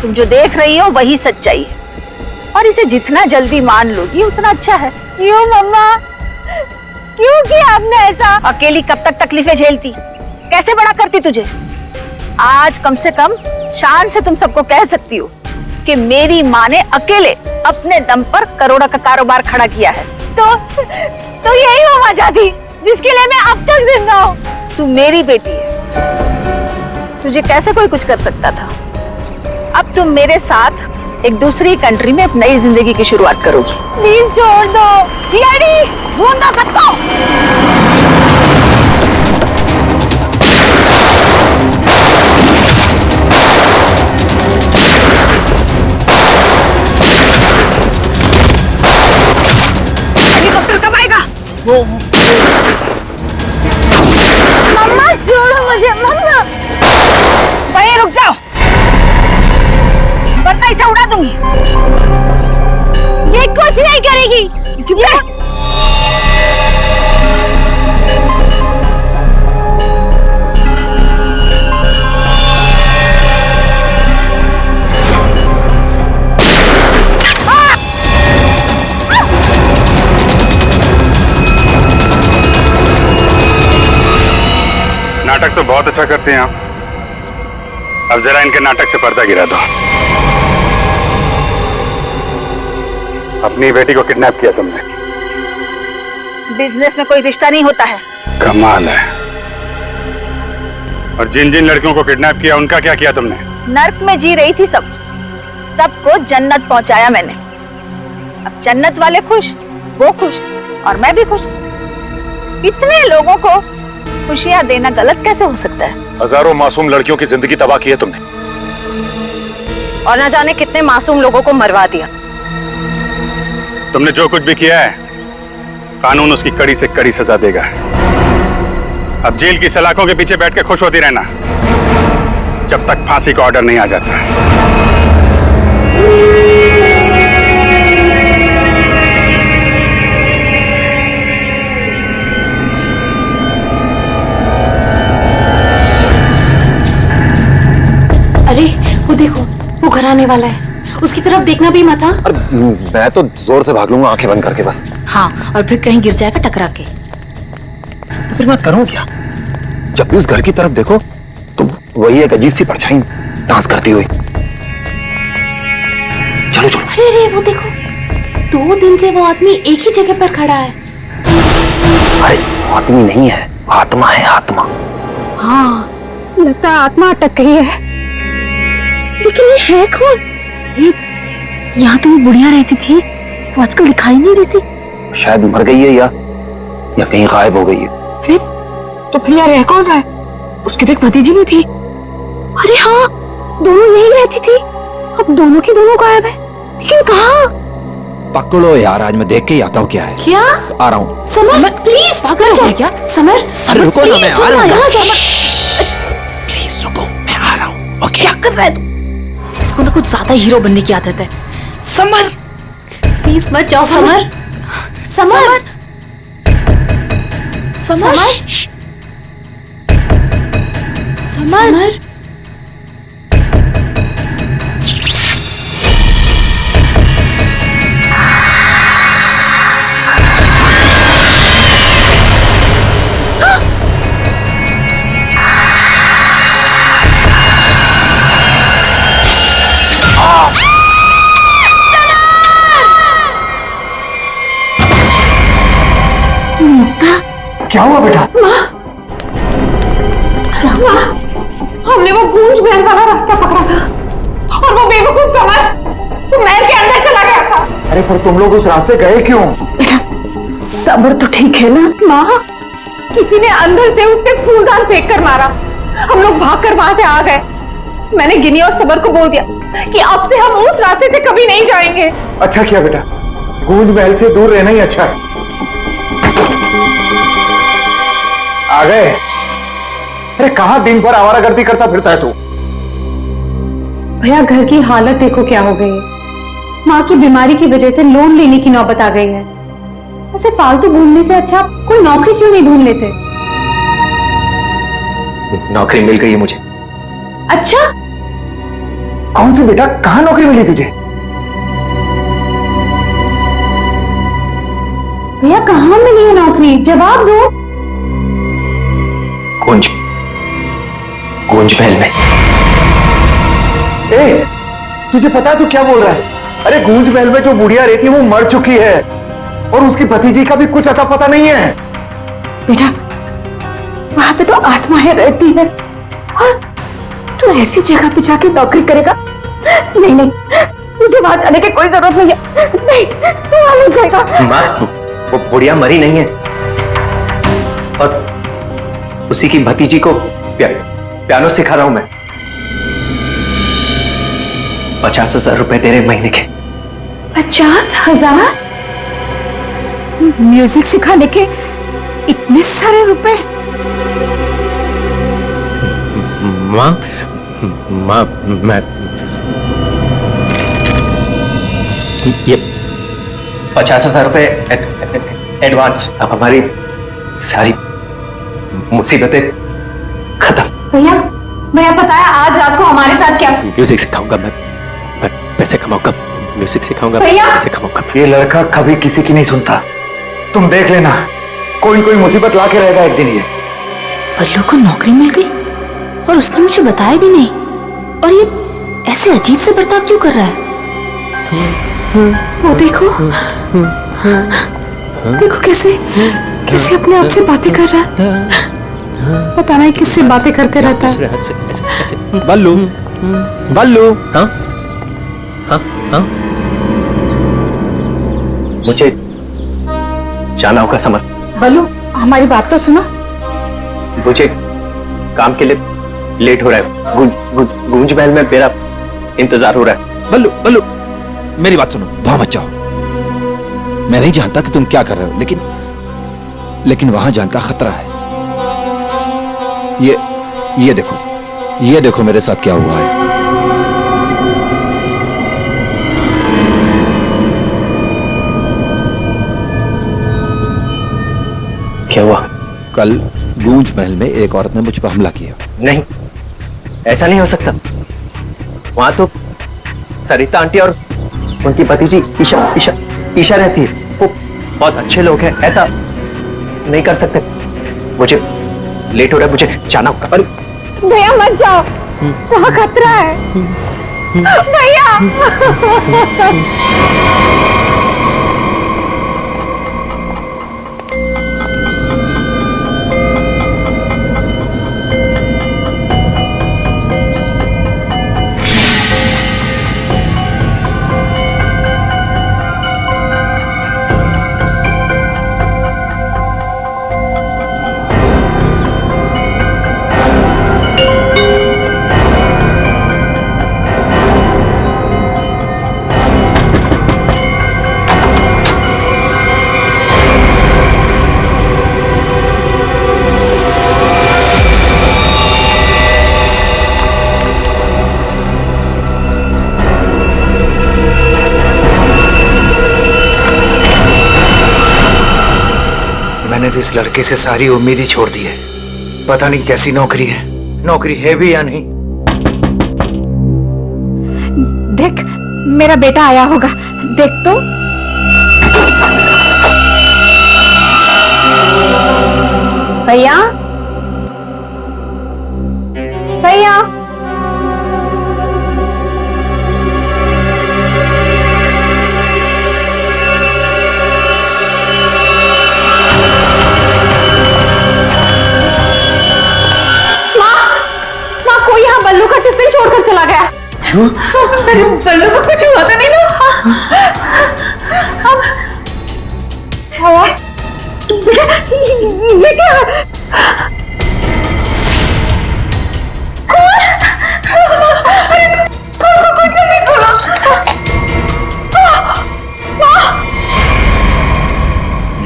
S6: तुम जो देख रही हो वही सच्चाई है, और इसे जितना जल्दी मान लोगी उतना अच्छा है।
S2: क्यों मम्मा, क्यों किया आपने ऐसा?
S6: अकेली कब तक तकलीफें झेलती, कैसे बड़ा करती तुझे? आज कम से कम शान से तुम सबको कह सकती हो कि मेरी माँ ने अकेले अपने दम पर करोड़ों का कारोबार खड़ा किया है।
S2: तो यही वो वजह थी जिसके लिए मैं अब तक जिंदा हूँ।
S6: तू मेरी बेटी है, तुझे कैसे कोई कुछ कर सकता था? अब तुम मेरे साथ एक दूसरी कंट्री में एक नई जिंदगी की शुरुआत करोगी।
S2: प्लीज छोड़ दो।
S6: सीआईडी ढूंढ दो सबको। हेलीकॉप्टर कब आएगा?
S2: मम्मा छोड़ो मुझे, मम्मा।
S6: वहीं रुक जाओ, वरना इसे उड़ा दूंगी।
S2: ये कुछ नहीं करेगी।
S6: चुप रह।
S13: नाटक तो बहुत अच्छा करते हैं आप, अब जरा इनके नाटक से पर्दा गिरा दो। अपनी बेटी को किडनैप किया तुमने।
S6: बिजनेस में कोई रिश्ता नहीं होता है।
S13: कमाल है। और जिन जिन लड़कियों को किडनैप किया उनका क्या किया तुमने?
S6: नर्क में जी रही थी सबको जन्नत पहुंचाया मैंने। अब जन्नत वाले खुश, वो खुश और मैं भी खुश। इतने लोगों को खुशियां देना गलत कैसे हो सकता है?
S11: हजारों मासूम लड़कियों की जिंदगी तबाह की है तुमने,
S9: और ना जाने कितने मासूम लोगों को मरवा दिया।
S13: तुमने जो कुछ भी किया है, कानून उसकी कड़ी से कड़ी सजा देगा। अब जेल की सलाखों के पीछे बैठ के खुश होती रहना जब तक फांसी का ऑर्डर नहीं आ जाता।
S14: अरे वो देखो, वो घर आने वाला है, उसकी तरफ देखना भी मत। हाँ,
S11: मैं तो जोर से भाग लूंगा आंखें बंद करके बस।
S14: हाँ, और फिर कहीं गिर जाएगा टकरा के।
S12: फिर मैं करूं क्या? जब भी उस घर की तरफ देखो तो वही एक अजीब सी परछाई डांस करती हुई। चलो चलो।
S14: अरे वो देखो, 2 दिन से वो आदमी एक ही जगह पर खड़ा है।
S12: अरे आदमी नहीं है, आत्मा है, आत्मा।
S2: हाँ, लगता है आत्मा अटक गई है। लेकिन ये है कौन? ये यहाँ तो वो बुढ़िया रहती थी, वो आजकल दिखाई नहीं देती।
S12: शायद मर गई है या कहीं गायब हो गई है।
S2: अरे तो फिर यार रह कौन रहा है? उसकी तो एक भतीजी भी थी। अरे हाँ, दोनों यही रहती थी। अब दोनों की दोनों गायब है, लेकिन कहाँ?
S12: पकड़ो यार, आज मैं देख के ही आता हूँ क्या है।
S14: क्या?
S12: आ रहा हूँ।
S14: समर प्लीज पागल हो गया क्या? समर
S12: अरे रुको ना, मैं आ रहा हूँ।
S14: यहाँ समर
S12: प्लीज रुको, मैं आ रहा हूँ। ओके।
S14: क्या कर रहा है तू? इसको ना कुछ ज्यादा हीरो बनने की आदत है। समर प्लीज मत जाओ। समर समर समर समर
S12: क्या हुआ बेटा?
S2: हमने वो गूंज महल वाला रास्ता पकड़ा था और वो बेवकूफ समर वो महल के अंदर चला गया था।
S12: अरे पर तुम लोग उस रास्ते गए क्यों?
S2: बेटा सबर तो ठीक है ना? माँ, किसी ने अंदर से उस पे फूलदान फेंक कर मारा। हम लोग भागकर वहां से आ गए। मैंने गिनी और सबर को बोल दिया कि अब से हम उस रास्ते से कभी नहीं जाएंगे।
S11: अच्छा किया बेटा, गूंज महल से दूर रहना ही अच्छा है। आ गए? अरे कहां दिन भर आवारागर्दी करता फिरता है तू?
S2: भैया घर की हालत देखो क्या हो गई है। माँ की बीमारी की वजह से लोन लेने की नौबत आ गई है। ऐसे फालतू घूमने से अच्छा कोई नौकरी क्यों नहीं ढूंढ लेते?
S12: नौकरी मिल गई है मुझे।
S2: अच्छा
S11: कौन सी बेटा, कहां नौकरी मिली तुझे?
S2: भैया कहाँ मिली है नौकरी? जवाब दो।
S12: गूंज महल में।
S11: ए, तुझे पता है तू क्या बोल रहा है? अरे गूंज महल में जो बुढ़िया रहती है वो मर चुकी है और उसकी भतीजी का भी कुछ अता पता नहीं है।
S2: बेटा वहां पे तो आत्माएं रहती है और तू ऐसी जगह पे जाके नौकरी करेगा? नहीं नहीं, तुझे वहां जाने की कोई जरूरत नहीं है। नहीं, तू वहां नहीं जाएगा।
S12: माँ, वो बुढ़िया मरी नहीं है और उसी की भतीजी को पियानो सिखा रहा हूं मैं। 50,000 रुपए दे रहे महीने के।
S2: 50,000? म्यूजिक सिखाने के इतने सारे रुपए?
S12: माँ मैं ये 50,000 रुपए एडवांस। अब हमारी सारी मुसीबतें खत्म।
S2: भैया पता है आज रात को हमारे साथ क्या?
S12: म्यूजिक सिखाऊंगा मैं पैसे कमाऊंगा। म्यूजिक सिखाऊंगा,
S2: भैया
S12: पैसे कमाऊंगा।
S11: ये लड़का कभी किसी की नहीं सुनता, तुम देख लेना कोई कोई मुसीबत लाके रहेगा एक दिन ये।
S14: बल्लू को नौकरी मिल गई और उसने मुझे बताया भी नहीं। और ये ऐसे अजीब से बर्ताव क्यों कर रहा है?
S2: वो देखो देखो कैसे अपने आप से बातें कर रहा है। पता नहीं किससे बातें करते रहता है।
S12: बल्लू बल्लू। हाँ हाँ हाँ, मुझे जाना होगा समर।
S2: बल्लू हमारी बात तो सुनो।
S12: मुझे काम के लिए लेट हो रहा है। गूंज महल में मेरा इंतजार हो रहा है।
S15: बल्लू मेरी बात सुनो, वहां मत जाओ। मैं नहीं जानता कि तुम क्या कर रहे हो, लेकिन वहां जान का खतरा है। ये देखो मेरे साथ क्या हुआ है।
S12: क्या हुआ?
S15: कल गूंज महल में एक औरत ने मुझ पर हमला किया।
S12: नहीं, ऐसा नहीं हो सकता। वहां तो सरिता आंटी और उनकी भतीजी ईशा रहती है। वो बहुत अच्छे लोग हैं, ऐसा नहीं कर सकते। मुझे लेट हो रहा है, मुझे जाना होगा। अरे
S2: भैया मत जाओ, वहाँ खतरा है भैया।
S15: मैंने तो इस लड़के से सारी उम्मीद ही छोड़ दी है। पता नहीं कैसी नौकरी है, नौकरी है भी या नहीं।
S6: देख, मेरा बेटा आया होगा, देख तो।
S2: भैया भैया बल्लू का टिफिन छोड़कर चला गया। बल्लू को कुछ हुआ तो नहीं ना? ये क्या?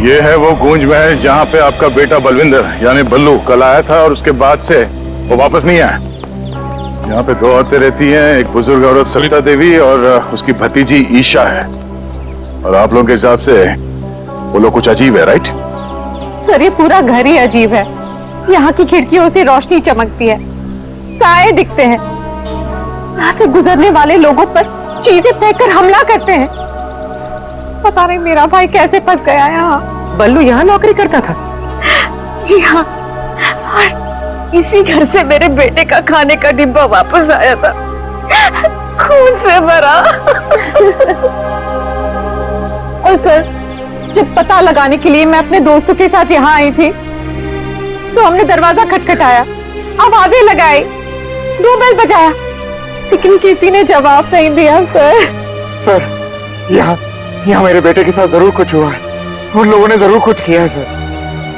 S4: ये है वो गूंज महल जहाँ पे आपका बेटा बलविंदर यानी बल्लू कल आया था और उसके बाद से वो वापस नहीं आया। यहाँ पे 2 औरतें रहती हैं, एक बुजुर्ग औरत सविता देवी और उसकी भतीजी ईशा है। और आप लोगों के हिसाब से वो लोग कुछ अजीब है, राइट?
S2: सर ये पूरा घर ही अजीब है। यहाँ की खिड़कियों से रोशनी चमकती है, साए दिखते हैं, यहाँ से गुजरने वाले लोगों पर चीजें फेंककर हमला करते हैं। पता नहीं मेरा भाई कैसे फंस गया यहाँ।
S12: बल्लू यहाँ नौकरी करता था?
S2: जी हाँ, और इसी घर से मेरे बेटे का खाने का डिब्बा वापस आया था, खून से भरा। और सर जब पता लगाने के लिए मैं अपने दोस्तों के साथ यहाँ आई थी तो हमने दरवाजा खटखटाया, आवाजें लगाई, डोरबेल बजाया, लेकिन किसी ने जवाब नहीं दिया।
S11: सर यहाँ मेरे बेटे के साथ जरूर कुछ हुआ है, उन लोगों ने जरूर कुछ किया है। सर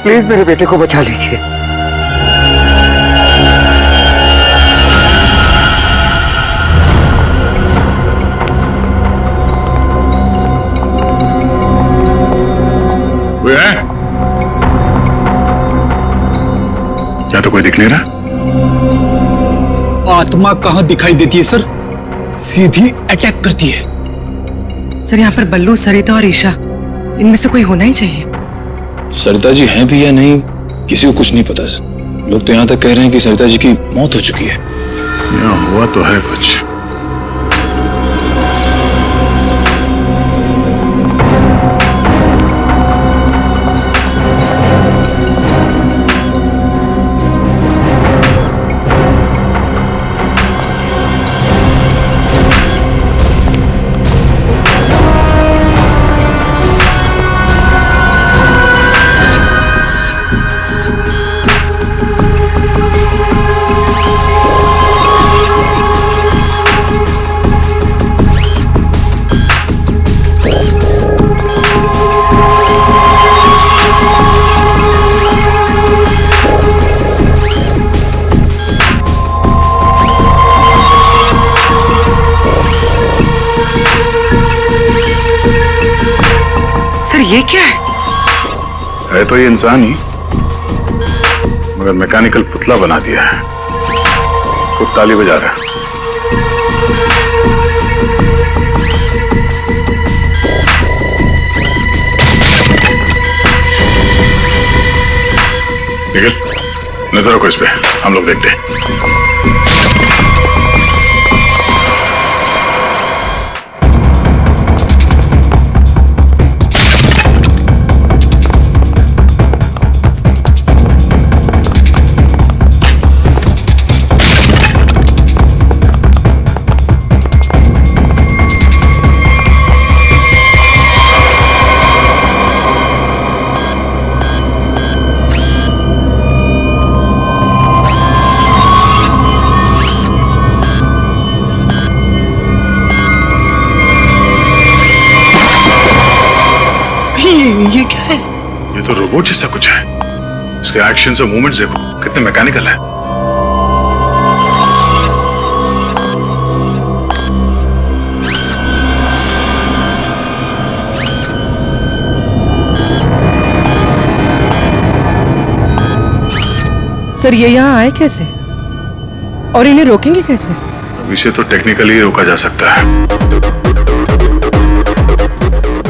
S11: प्लीज मेरे बेटे को बचा लीजिए।
S4: क्या तो कोई दिख नहीं रहा?
S15: आत्मा कहां दिखाई देती है सर, सीधी अटैक करती है।
S9: सर यहाँ पर बल्लू, सरिता और ईशा, इनमें से कोई होना ही चाहिए।
S16: सरिता जी हैं भी या नहीं किसी को कुछ नहीं पता सर। लोग तो यहाँ तक कह रहे हैं कि सरिता जी की मौत हो चुकी है।
S4: यहाँ हुआ तो है कुछ।
S9: ये क्या
S4: है तो ये इंसान ही, मगर मैकेनिकल पुतला बना दिया है। खुद ताली बजा रहा है। निखिल, नजर रखो इस पे, हम लोग देखते हैं। ये तो रोबोट जैसा कुछ है। इसके एक्शंस और मूवमेंट्स देखो कितने मैकेनिकल है।
S9: सर ये यहाँ आए कैसे और इन्हें रोकेंगे कैसे?
S4: अब इसे तो टेक्निकली रोका जा सकता है।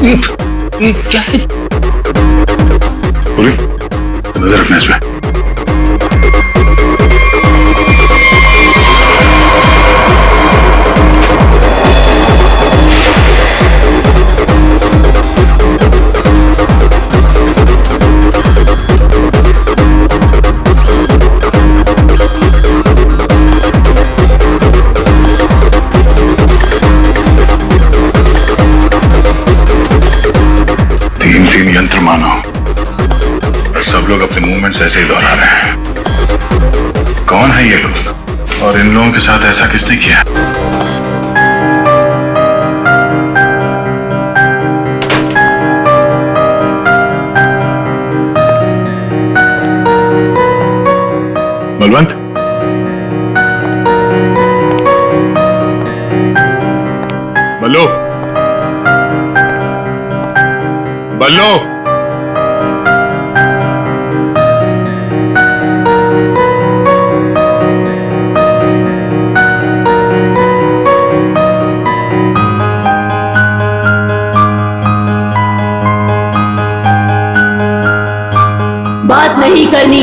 S15: ये क्या है?
S4: बोली नजर रखना इस पे। तीन यंत्र मानो, सब लोग अपने मूवमेंट्स ऐसे ही दोहरा रहे हैं। कौन है ये लोग और इन लोगों के साथ ऐसा किसने किया? बलवंत, बल्लू, बल्लू,
S14: बात नहीं करनी।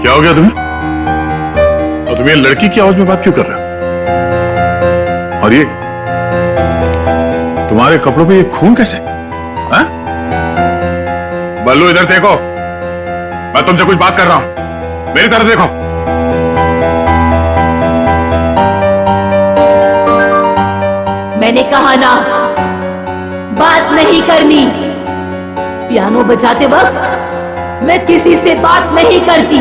S4: क्या हो गया तुम्हें? और तुम ये लड़की की आवाज में बात क्यों कर रहे हो? और ये तुम्हारे कपड़ों पे ये खून कैसे? हाँ? बल्लू इधर देखो, मैं तुमसे कुछ बात कर रहा हूं, मेरी तरफ देखो।
S14: मैंने कहा ना, बात नहीं करनी। पियानो बजाते वक्त मैं किसी से बात नहीं करती।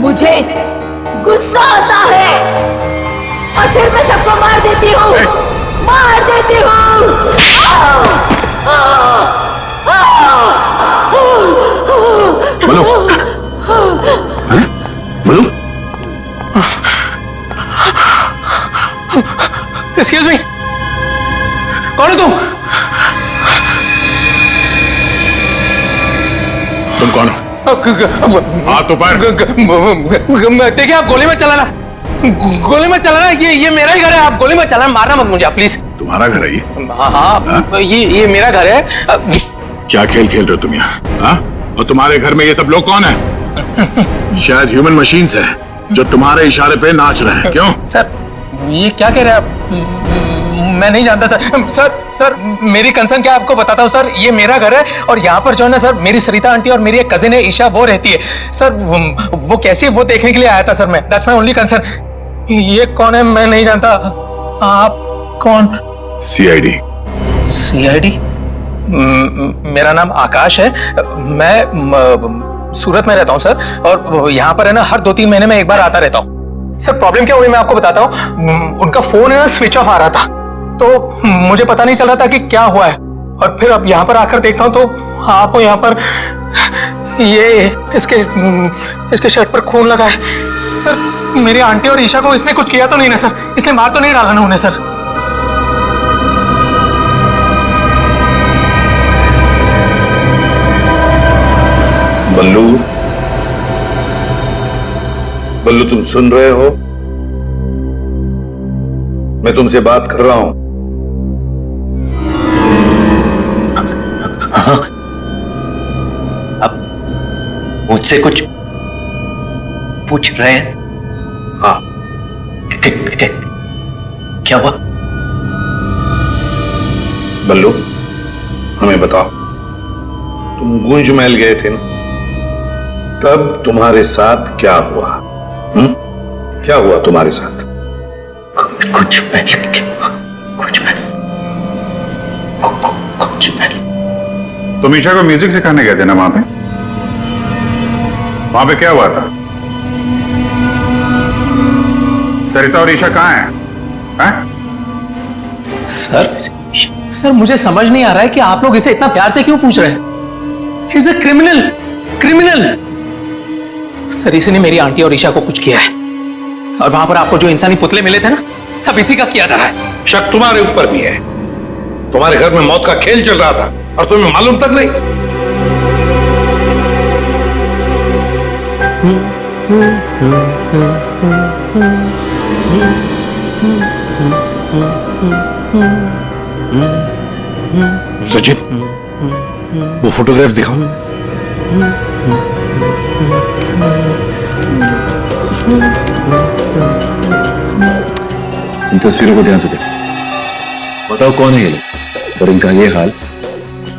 S14: मुझे गुस्सा आता है और फिर मैं सबको मार देती हूँ, मार देती हूँ।
S4: बोलो, बोलो।
S12: एक्सक्यूज मी, कौन है तुम?
S4: तुम कौन हो? हाथ तो पैर।
S12: देखिए आप गोली में चलाना, गोली में चलाना। ये मेरा ही घर है, आप गोली में चलाना, मारना मत मुझे आप प्लीज।
S4: तुम्हारा घर है ये?
S12: हाँ, ये मेरा घर है।
S4: क्या खेल खेल रहे हो तुम यहाँ? हाँ? और तुम्हारे घर में ये सब लोग कौन है? शायद ह्यूमन मशीन्स है जो तुम्हारे इशारे पे नाच रहे हैं। क्यों?
S12: सर ये क्या कह रहे हैं आप? मैं नहीं जानता सर। मेरी कंसर्न क्या आपको बताता हूँ सर। ये मेरा घर है और यहाँ पर जो है ना सर, मेरी सरिता आंटी और मेरी एक कजिन है ईशा, वो रहती है सर। वो कैसी है वो देखने के लिए आया था सर मैं। That's my only concern. ये कौन है मैं नहीं जानता। आप कौन?
S4: सीआईडी।
S12: सीआईडी? मेरा नाम आकाश है। मैं सूरत में रहता हूँ सर, और यहाँ पर है ना हर 2-3 महीने में एक बार आता रहता हूँ। सर प्रॉब्लम क्या हुई मैं आपको बताता हूँ। उनका फोन है ना स्विच ऑफ आ रहा था, तो मुझे पता नहीं चल रहा था कि क्या हुआ है। और फिर अब यहाँ पर आकर देखता हूँ तो आपको यहाँ पर ये इसके शर्ट पर खून लगा है। सर मेरी आंटी और ईशा को इसने कुछ किया तो नहीं ना सर? इसने मार तो नहीं डाला ना उन्हें सर?
S5: बल्लू, बल्लू तुम सुन रहे हो? मैं तुमसे बात कर रहा हूं।
S12: अब मुझसे कुछ पूछ रहे हैं?
S5: हाँ।
S12: क्या हुआ?
S5: बल्लू हमें बताओ, तुम गूंज महल गए थे ना, तब तुम्हारे साथ क्या हुआ? क्या हुआ तुम्हारे साथ?
S12: कुछ
S4: तुम ईशा को म्यूजिक सिखाने गए थे ना वहां पे क्या हुआ था? सरिता और ईशा कहाँ हैं?
S12: सर मुझे समझ नहीं आ रहा है कि आप लोग इसे इतना प्यार से क्यों पूछ रहे हैं। He's a criminal। सर इसी ने मेरी आंटी और ईशा को कुछ किया है, और वहां पर आपको जो इंसानी पुतले मिले थे ना, सब इसी का किया धरा है।
S5: शक तुम्हारे ऊपर भी है। तुम्हारे घर में मौत का खेल चल रहा था और तुम्हें मालूम तक नहीं। सचिन, वो फोटोग्राफ दिखाओ।
S11: इन तस्वीरों को ध्यान से देखो, बताओ कौन है ये लोग और इनका ये हाल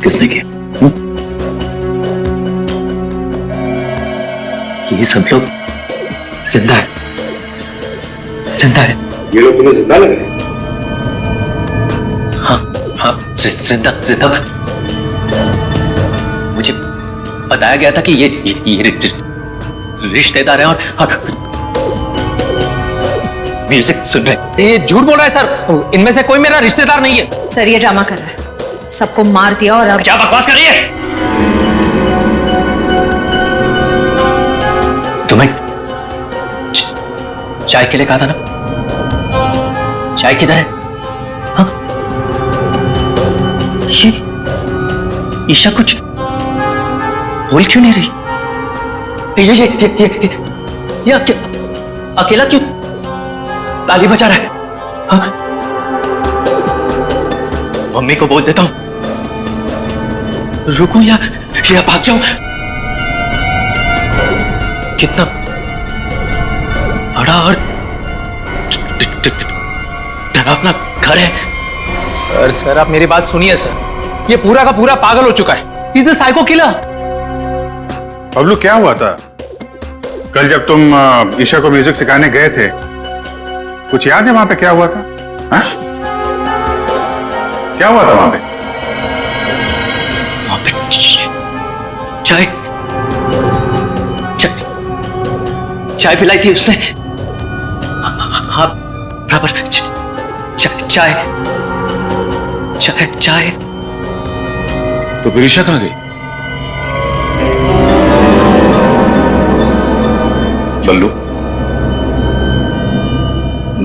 S11: किसने किया?
S15: ये सब लोग जिंदा है, जिंदा है।
S5: ये लोग तुम्हें जिंदा लग रहे हैं?
S15: हाँ, जिंदा। मुझे बताया गया था कि ये रिश्तेदार हैं और म्यूजिक सुन रहे।
S12: ये झूठ बोल रहा है सर, इनमें से कोई मेरा रिश्तेदार नहीं है।
S2: सर ये ड्रामा कर रहा है, सबको मार दिया और अब
S15: क्या बकवास कर रही है? तुम्हें चाय के लिए कहा था ना, चाय किधर है? हाँ? ये ईशा कुछ बोल क्यों नहीं रही? ये अकेला क्यों ताली बजा रहा है? हाँ? मम्मी को बोल देता हूं, रुकूं या भाग जाऊं? कितना बड़ा और डरावना घर है।
S12: सर आप मेरी बात सुनिए सर, ये पूरा का पूरा पागल हो चुका है। He's a psycho killer।
S4: Bablu क्या हुआ था कल जब तुम ईशा को म्यूजिक सिखाने गए थे? कुछ याद है वहां पे क्या हुआ था? हा? क्या हुआ था वहां पे?
S15: चाय पिलाई थी उसने। हाँ बराबर, चाय।
S16: तो फिर ईशा कहां गई?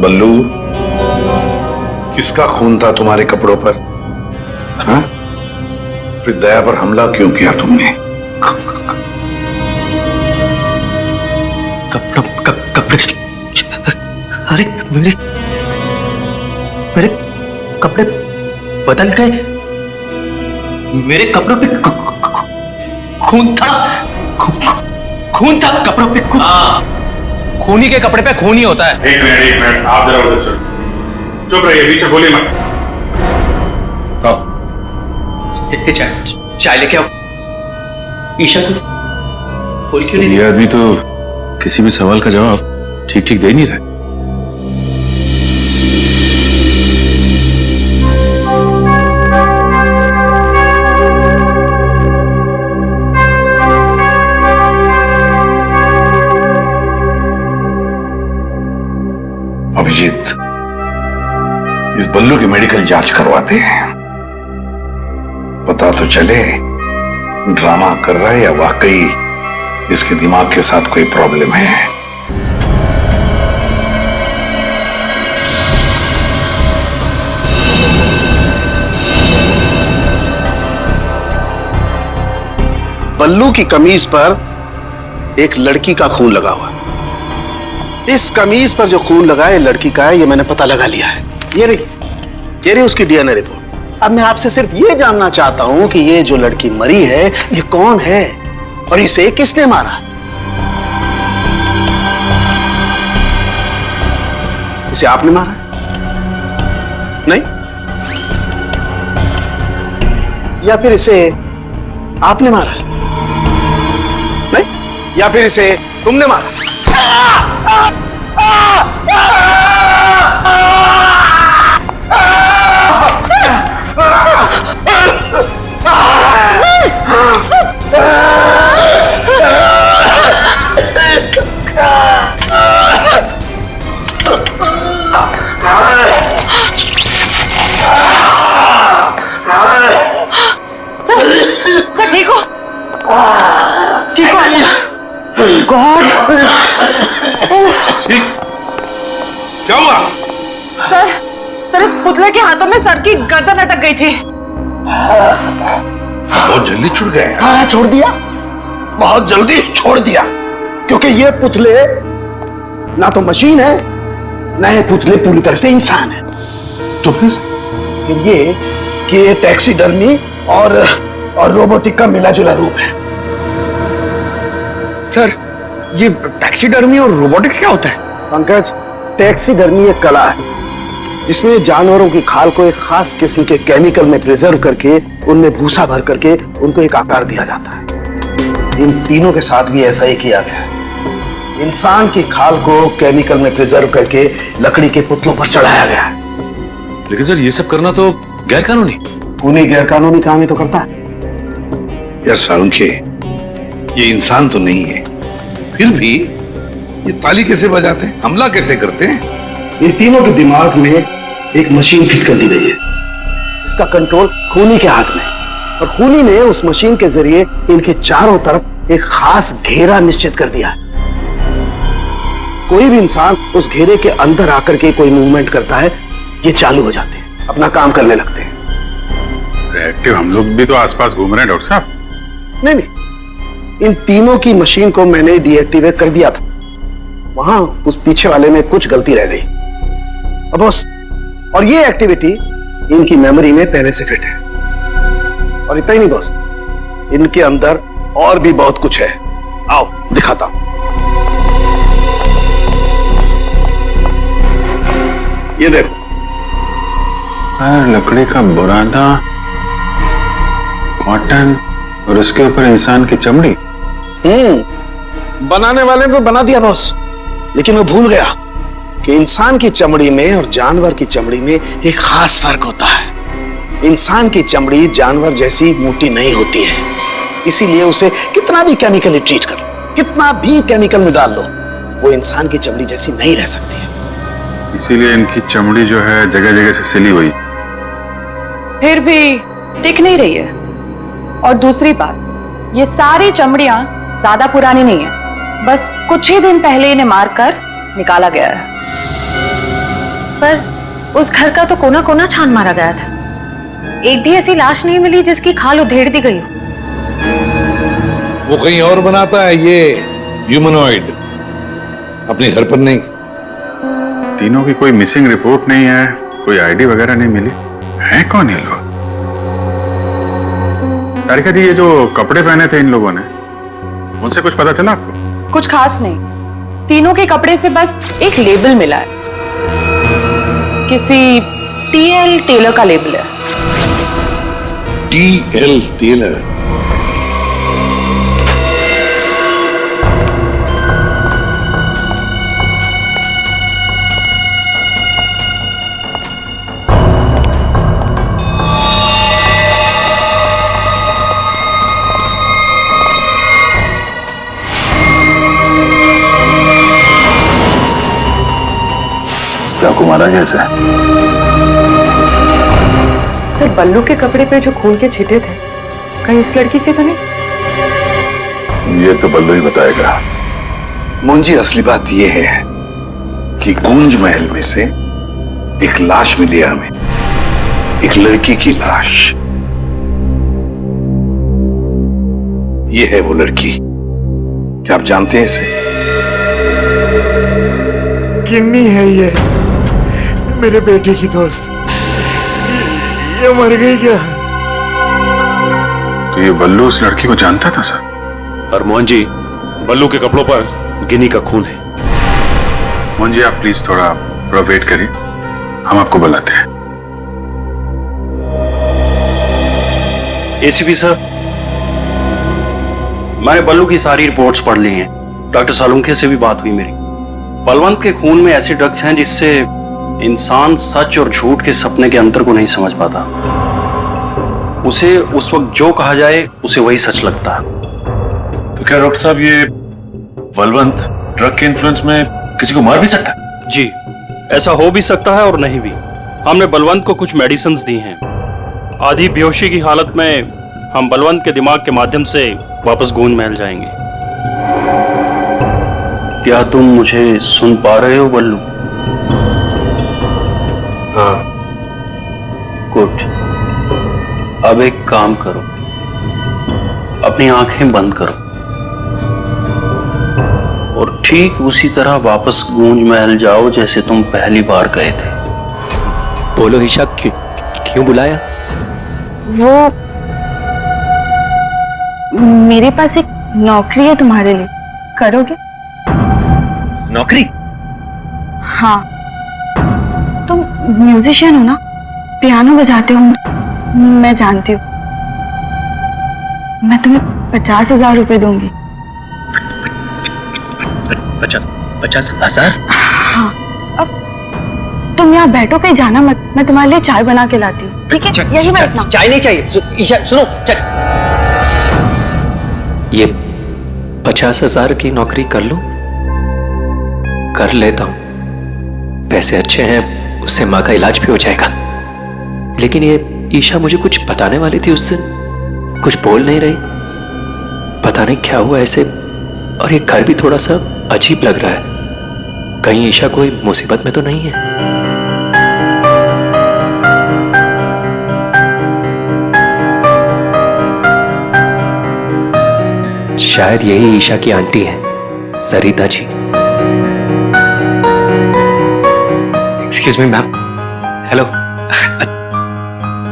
S5: बल्लू, किसका खून था तुम्हारे कपड़ों पर? हाँ? फिर दया पर हमला क्यों किया तुमने?
S15: कपड़े अरे मेरे कपड़े बदल गए। मेरे कपड़ों पे खून था, खून था कपड़ों पे।
S12: हाँ, खूनी के कपड़े पे खून ही होता है।
S4: एक मिनट, आप जरा उधर चलो। चुप रहिए, बीच बोलिए मत।
S15: चाय लेके आओ। ईशा को
S16: ये आदमी तो किसी भी सवाल का जवाब ठीक दे नहीं रहा।
S5: अभिजीत, इस बल्लू की मेडिकल जांच करवाते हैं, पता तो चले ड्रामा कर रहा है या वाकई इसके दिमाग के साथ कोई प्रॉब्लम है।
S3: बल्लू की कमीज पर एक लड़की का खून लगा हुआ। इस कमीज पर जो खून लगा है लड़की का है, ये मैंने पता लगा लिया है। ये रही उसकी डीएनए रिपोर्ट। अब मैं आपसे सिर्फ ये जानना चाहता हूं कि ये जो लड़की मरी है ये कौन है और इसे किसने मारा? इसे आपने मारा? नहीं? या फिर इसे आपने मारा? नहीं? या फिर इसे तुमने मारा?
S2: पुतले के हाथों में सर की गर्दन अटक गई थी।
S5: बहुत जल्दी छुड़ गए।
S3: हाँ, छोड़ दिया, बहुत जल्दी छोड़ दिया, क्योंकि ये पुतले ना तो मशीन है, ना ये पुतले पूरी तरह से इंसान है।
S5: तो फिर
S3: ये कि ये टैक्सीडर्मी और रोबोटिक का मिला जुला रूप है।
S11: सर, ये टैक्सीडर्मी और रोबोटिक्स क्या होता है?
S3: पंकज, टैक्सीडर्मी एक कला है जिसमें जानवरों की खाल को एक खास किस्म के केमिकल में प्रिजर्व करके उनमें भूसा भर करके उनको एक आकार दिया जाता है। इन तीनों के साथ भी ऐसा ही किया गया है। इंसान की खाल को केमिकल में प्रिजर्व करके लकड़ी के पुतलों पर चढ़ाया गया है।
S16: लेकिन सर ये सब करना तो गैर कानूनी।
S3: उन्हीं गैर कानूनी काम ही तो करता है।
S5: यार सालुंखे, ये इंसान तो नहीं है, फिर भी ये ताली कैसे बजाते हैं, हमला कैसे करते हैं?
S3: इन तीनों के दिमाग में एक मशीन फिट कर दी गई है। इसका कंट्रोल खूनी के हाथ में, और खूनी ने उस मशीन के जरिए इनके चारों तरफ एक खास घेरा निश्चित कर दिया है। कोई भी इंसान उस घेरे के अंदर आकर के कोई मूवमेंट करता है, ये चालू हो जाते हैं, अपना काम करने लगते हैं।
S4: एक्टिव हम लोग भी तो आसपास घूम रहे हैं डॉक्टर साहब।
S3: नहीं, इन तीनों की मशीन को मैंने डीएक्टिवेट कर दिया था। वहां उस पीछे वाले में कुछ गलती रह गई। अब बॉस, और ये एक्टिविटी इनकी मेमोरी में पहले से फिट है। और इतना ही नहीं बॉस, इनके अंदर और भी बहुत कुछ है। आओ दिखाता हूं। ये देखो,
S4: लकड़ी का बुरादा, कॉटन और उसके ऊपर इंसान की चमड़ी।
S3: बनाने वाले ने तो बना दिया बॉस, लेकिन वो भूल गया कि इंसान की चमड़ी में और जानवर की चमड़ी में एक खास फर्क होता है। इंसान की चमड़ी जानवर जैसी मोटी नहीं होती है, इसीलिए उसे कितना भी केमिकली ट्रीट कर लो, कितना भी केमिकल में डाल लो, वो इंसान की चमड़ी जैसी नहीं रह सकती है।
S4: इसीलिए इनकी चमड़ी जो है जगह जगह से सिली हुई।
S2: फिर भी दिख नहीं रही है। और दूसरी बात, ये सारी चमड़ियां ज्यादा पुरानी नहीं है, बस कुछ ही दिन पहले इन्हें मारकर निकाला गया है। पर उस घर का तो कोना कोना छान मारा गया था, एक भी ऐसी लाश नहीं मिली जिसकी खाल उधेड़ दी गई हो।
S5: वो कहीं और बनाता है ये ह्यूमनॉइड, अपने घर पर नहीं।
S4: तीनों की कोई मिसिंग रिपोर्ट नहीं है, कोई आईडी वगैरह नहीं मिली। है कौन ये लोग? तारिका जी, ये जो कपड़े पहने थे इन लोगों ने, उनसे कुछ पता चला आपको?
S2: कुछ खास नहीं, तीनों के कपड़े से बस एक लेबल मिला है, किसी टीएल टेलर का लेबल है।
S5: TL tailor?
S3: कुमारा जैसा।
S2: सर, बल्लू के कपड़े पे जो खून के छिटे थे, कहीं इस लड़की के तो नहीं?
S5: ये तो बल्लू ही बताएगा। मुंजी, असली बात यह है कि गूंज महल में से एक लाश मिली हमें, एक लड़की की लाश। ये है वो लड़की। क्या आप जानते हैं इसे?
S11: किन्नी है ये, मेरे बेटे की दोस्त। ये मर गई क्या?
S4: तो ये बल्लू उस लड़की को जानता था सर?
S7: और मोहन जी, बल्लू के कपड़ों पर गिनी का खून है।
S4: मोहन जी, आप प्लीज थोड़ा वेट करिए, हम आपको बुलाते हैं।
S17: एसीपी सर, मैंने बल्लू की सारी रिपोर्ट्स पढ़ ली हैं। डॉक्टर सालुंखे से भी बात हुई मेरी। बलवंत के खून में ऐसे ड्रग्स हैं जिससे इंसान सच और झूठ के सपने के अंतर को नहीं समझ पाता। उसे उस वक्त जो कहा जाए उसे वही सच लगता है।
S7: तो क्या डॉक्टर साहब, ये बलवंत ड्रग के इन्फ्लुएंस में किसी को मार भी सकता है?
S17: जी, ऐसा हो भी सकता है और नहीं भी। हमने बलवंत को कुछ मेडिसिन दी हैं। आधी बेहोशी की हालत में हम बलवंत के दिमाग के माध्यम से वापस गूंज महल जाएंगे। क्या तुम मुझे सुन पा रहे हो बल्लू?
S5: हाँ,
S17: गुड। अब एक काम करो, अपनी आंखें बंद करो और ठीक उसी तरह वापस गूंज महल जाओ जैसे तुम पहली बार गए थे।
S15: बोलो ईशा, क्यों बुलाया?
S6: वो मेरे पास एक नौकरी है तुम्हारे लिए, करोगे?
S12: नौकरी?
S6: हाँ, तुम म्यूजिशियन हो ना, पियानो बजाते हो, मैं जानती हूँ। मैं तुम्हें 50,000 रुपए दूंगी।
S12: 50,000?
S6: हाँ, अब तुम यहाँ बैठो, कहीं जाना मत, मैं तुम्हारे लिए चाय बना के लाती हूँ, ठीक है? यही बैठना।
S12: चाय नहीं चाहिए ईशा, सुनो।
S15: ये 50,000 की नौकरी कर लूं? कर लेता हूं, पैसे अच्छे हैं, उससे माँ का इलाज भी हो जाएगा। लेकिन ये ईशा मुझे कुछ बताने वाली थी उस दिन, कुछ बोल नहीं रही, पता नहीं क्या हुआ ऐसे। और ये घर भी थोड़ा सा अजीब लग रहा है, कहीं ईशा कोई मुसीबत में तो नहीं है? शायद यही ईशा की आंटी है, Sarita ji.
S12: Excuse me ma'am. Hello.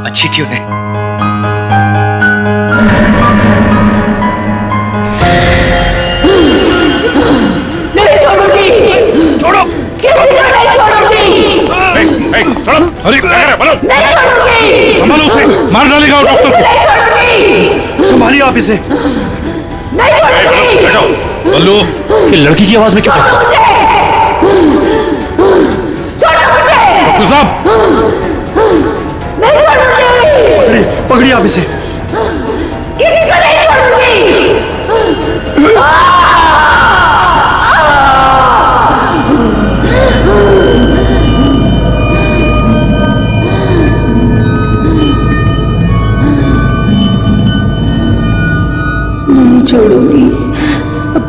S12: अच्छी ट्यून है।
S14: नहीं छोड़ूंगी। छोड़ो। किसी को नहीं छोड़ूंगी।
S5: छोड़ो। अरे क्या कर रहे हो? बोलो।
S14: नहीं छोड़ूंगी।
S5: संभालो उसे, मार डालेगा वो डॉक्टर को।
S14: नहीं छोड़ूंगी।
S5: संभालिए आप इसे।
S14: नहीं छोड़ूंगी।
S5: बैठो। बल्लू,
S15: ये लड़की की आवाज में क्यों?
S14: छोड़ो मुझे।
S5: डॉक्टर साहब,
S14: नहीं छोड़ूंगी।
S15: पकड़िए आप इसे।
S14: किसी को नहीं छोड़ूंगी। नहीं छोड़ूंगी, अब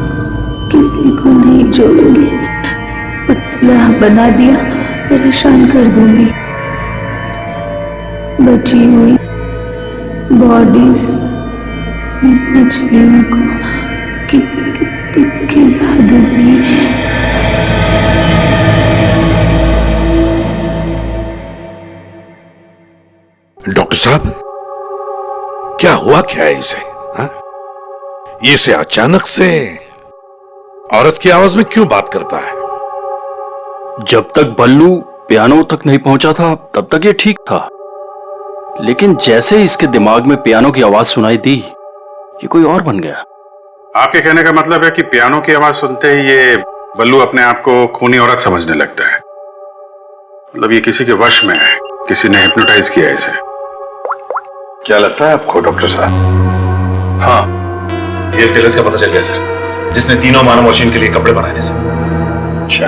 S14: किसी को नहीं छोड़ूंगी। पतला बना दिया, परेशान कर दूंगी। बची हुई बॉडीज मछलियों को खिला दूंगी।
S5: डॉक्टर साहब, क्या हुआ, क्या है इसे? हाँ? ये इसे अचानक से औरत की आवाज में क्यों बात करता है?
S17: जब तक बल्लू पियानो तक नहीं पहुंचा था तब तक ये ठीक था, लेकिन जैसे ही इसके दिमाग में पियानो की आवाज सुनाई दी, ये कोई और बन गया।
S4: आपके कहने का मतलब है कि पियानो की आवाज सुनते ही ये बल्लू अपने आप को खूनी औरत समझने लगता है। मतलब ये किसी के वश में है, किसी ने हिप्नोटाइज किया है इसे।
S5: क्या लगता है आपको डॉक्टर साहब?
S7: हाँ, ये टेलर्स का पता चल गया सर, जिसने तीनों मानव मशीन के लिए कपड़े बनाए थे सर।
S5: अच्छा,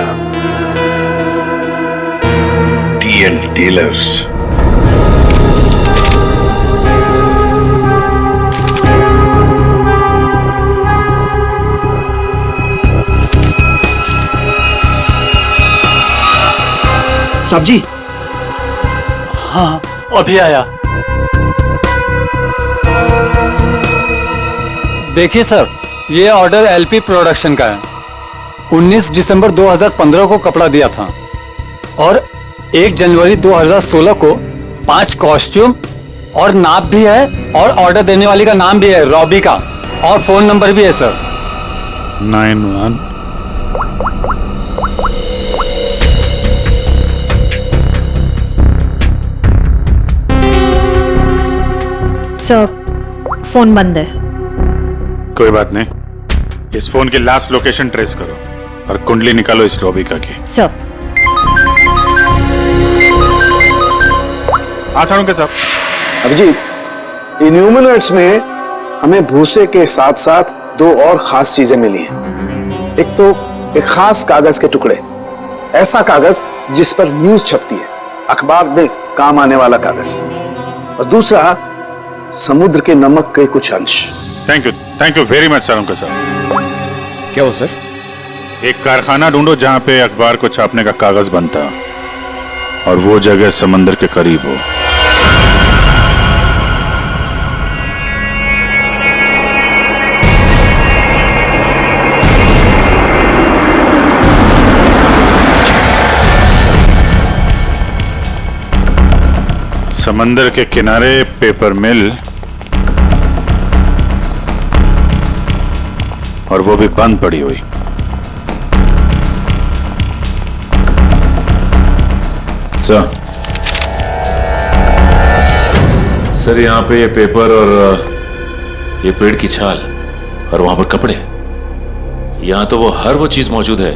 S5: टीएल टेलर्स।
S12: साहब जी। हाँ, अभी आया।
S18: देखिए सर, ये ऑर्डर एलपी प्रोडक्शन का है। 19 दिसंबर 2015 को कपड़ा दिया था और 1 जनवरी 2016 को 5 कॉस्ट्यूम और नाप भी है, और ऑर्डर देने वाली का नाम भी है, रॉबी का, और फोन नंबर भी है सर।
S4: 91
S19: सर, फोन बंद है।
S4: कोई बात नहीं, इस फोन की लास्ट लोकेशन ट्रेस करो और कुंडली निकालो इस रॉबिका की।
S19: सर।
S4: हाँ साळुंखे साहब।
S3: अभिजीत, इन ह्यूमनॉइड्स में हमें भूसे के साथ साथ 2 और खास चीजें मिली हैं। एक तो एक खास कागज के टुकड़े, ऐसा कागज जिस पर न्यूज छपती है, अखबार में काम आने वाला कागज, और दूसरा समुद्र के नमक के कुछ अंश।
S4: Thank you very much Salunkhe साहब।
S11: क्या हो सर?
S4: एक कारखाना ढूंढो जहां पे अखबार को छापने का कागज बनता और वो जगह समंदर के करीब हो। समंदर के किनारे पेपर मिल, और वो भी बंद पड़ी हुई।
S7: सर यहाँ पे ये पेपर और ये पेड़ की छाल और वहां पर कपड़े, यहाँ तो हर वो चीज मौजूद है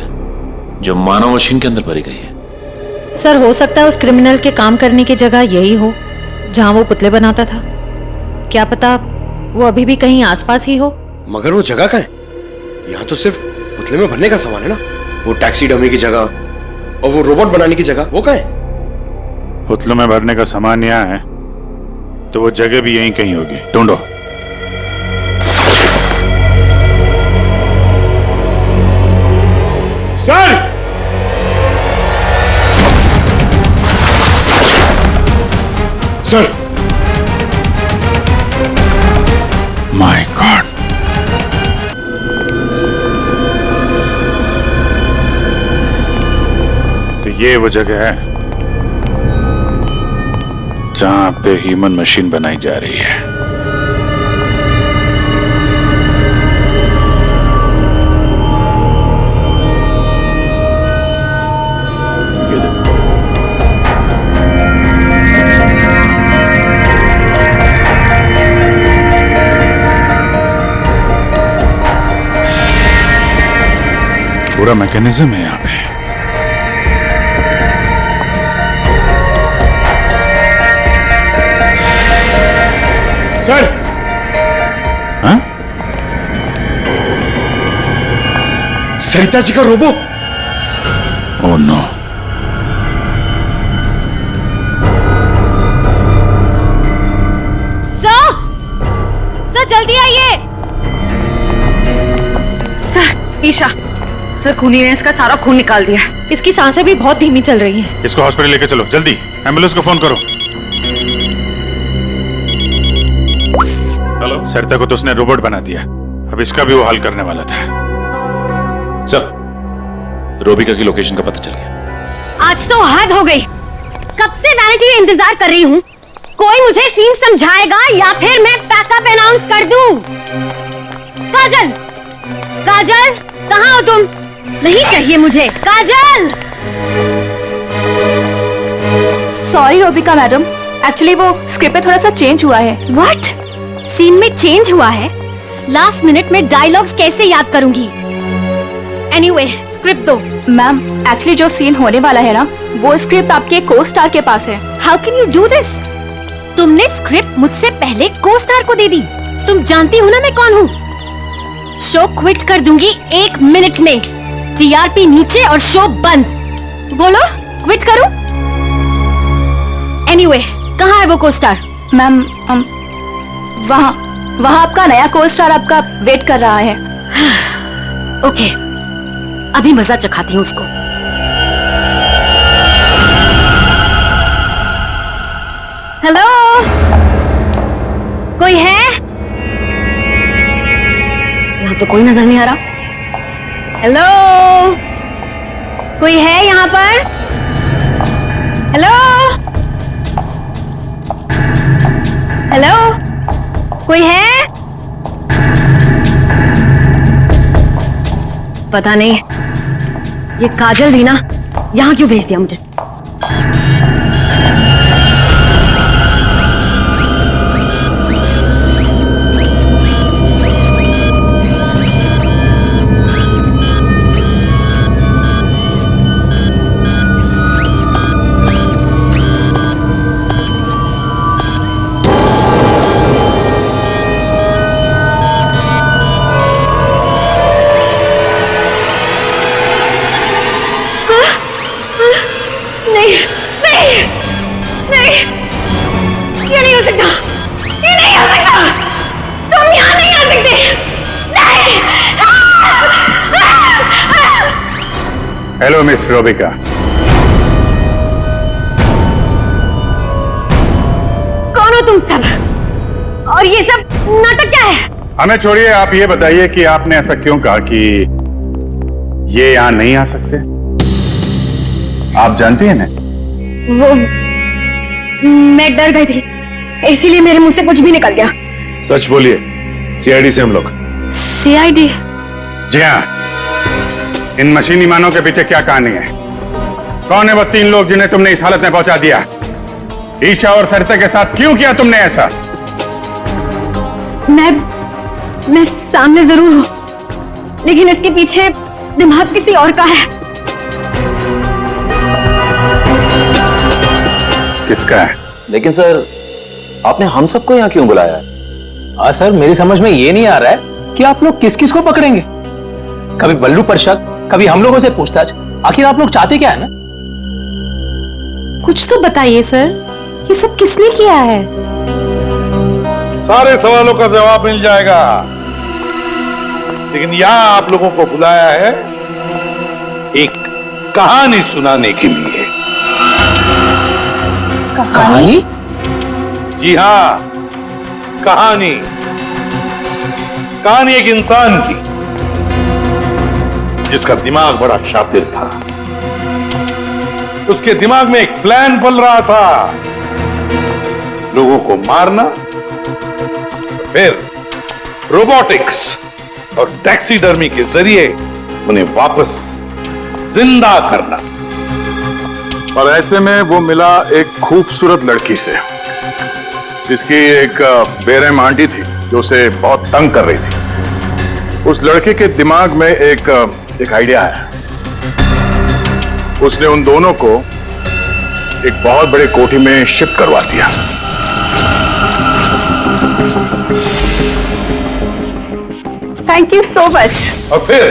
S7: जो मानव मशीन के अंदर भरी गई है।
S19: सर हो सकता है उस क्रिमिनल के काम करने की जगह यही हो जहां वो पुतले बनाता था। क्या पता वो अभी भी कहीं आसपास ही हो।
S20: मगर वो जगह कहाँ है? यहाँ तो सिर्फ पुतले में भरने का सामान है ना। वो टैक्सी डमी की जगह और वो रोबोट बनाने की जगह वो कहाँ है?
S4: पुतलों में भरने का सामान यहाँ है तो वो जगह भी यहीं कहीं होगी। ढूंढो।
S20: सर! सर!
S4: माय गॉड, तो ये वो जगह है जहां पे ह्यूमन मशीन बनाई जा रही है। पूरा मैकेनिज्म है यहाँ पे।
S20: सर!
S4: हाँ?
S20: सरिता जी का रोबो?
S4: Oh no.
S19: सर जल्दी आइए।
S9: सर ईशा, सर खूनी ने इसका सारा खून निकाल दिया है।
S19: इसकी सांसें भी बहुत धीमी चल रही हैं।
S4: इसको हॉस्पिटल लेके चलो जल्दी। एम्बुलेंस को फोन करो। हेलो। सरिता को तो उसने रोबोट बना दिया, अब इसका भी वो हल करने वाला था।
S7: सर, रोबिका की लोकेशन का पता चल गया।
S14: आज तो हद हो गई। कब से वैनिटी में इंतजार कर रही हूँ। कोई मुझे सीन समझाएगा या फिर मैं पैकअप अनाउंस कर दूं। काजल, काजल कहाँ हो तुम? नहीं चाहिए मुझे। काजल!
S2: सॉरी रोबिका मैडम, एक्चुअली वो स्क्रिप्ट में थोड़ा सा चेंज हुआ है।
S14: व्हाट? सीन में चेंज हुआ है? लास्ट मिनट में डायलॉग्स कैसे याद करूंगी? एनीवे, स्क्रिप्ट दो।
S2: मैम, एक्चुअली जो सीन होने वाला है ना, वो स्क्रिप्ट आपके को स्टार के पास है।
S14: How can you do this? तुमने स्क्रिप्ट मुझसे पहले को स्टार को दे दी। तुम जानती हो ना मैं कौन हूँ। शो क्विट कर दूंगी 1 मिनट में। टीआरपी नीचे और शो बंद। बोलो, क्विट करूं? एनीवे, कहाँ है वो को स्टार?
S2: मैम, वहाँ आपका नया को स्टार आपका वेट कर रहा है।
S14: ओके, अभी मजा चखाती हूँ उसको। हेलो, कोई है? यहाँ तो कोई नजर नहीं आ रहा। हेलो, कोई है यहाँ पर? हेलो, हेलो, कोई है? पता नहीं ये काजल भी ना यहाँ क्यों भेज दिया मुझे।
S4: Hello miss Rubika.
S14: कौन हो तुम सब? और ये सब नाटक क्या है?
S4: हमें छोड़िए, आप ये बताइए कि आपने ऐसा क्यों कहा कि ये यहां नहीं आ सकते? आप जानती हैं ना?
S2: मैं डर गई थी, इसीलिए मेरे मुंह से कुछ भी निकल गया।
S5: सच बोलिए, सीआईडी से हम लोग।
S2: सीआईडी?
S4: जी हाँ। इन मशीनी मानव के पीछे क्या कहानी है? कौन है वो 3 लोग जिन्हें तुमने इस हालत में पहुंचा दिया? ईशा और सरिता के साथ क्यों किया तुमने ऐसा?
S2: मैं सामने जरूर हूं, लेकिन इसके पीछे दिमाग किसी और का है।
S4: किसका है?
S12: लेकिन सर, आपने हम सबको यहाँ क्यों बुलाया है? हाँ सर, मेरी समझ में ये नहीं आ रहा है कि आप लोग किस किस को पकड़ेंगे। कभी बल्लू पर शक, कभी हम लोगों से पूछताछ। आखिर आप लोग चाहते क्या है ना?
S19: कुछ तो बताइए सर, ये सब किसने किया है?
S5: सारे सवालों का जवाब मिल जाएगा, लेकिन यहां आप लोगों को बुलाया है एक कहानी सुनाने के लिए।
S12: कहानी?
S5: जी हाँ, कहानी। कहानी एक इंसान की, जिसका दिमाग बड़ा शातिर था। उसके दिमाग में एक प्लान पल रहा था, लोगों को मारना, फिर रोबोटिक्स और टैक्सीडर्मी के जरिए उन्हें वापस जिंदा करना।
S4: और ऐसे में वो मिला एक खूबसूरत लड़की से, जिसकी एक बेरहम आंटी थी जो उसे बहुत तंग कर रही थी। उस लड़के के दिमाग में एक आइडिया है। उसने उन दोनों को एक बहुत बड़े कोठी में शिफ्ट करवा दिया।
S2: Thank you so much.
S5: और फिर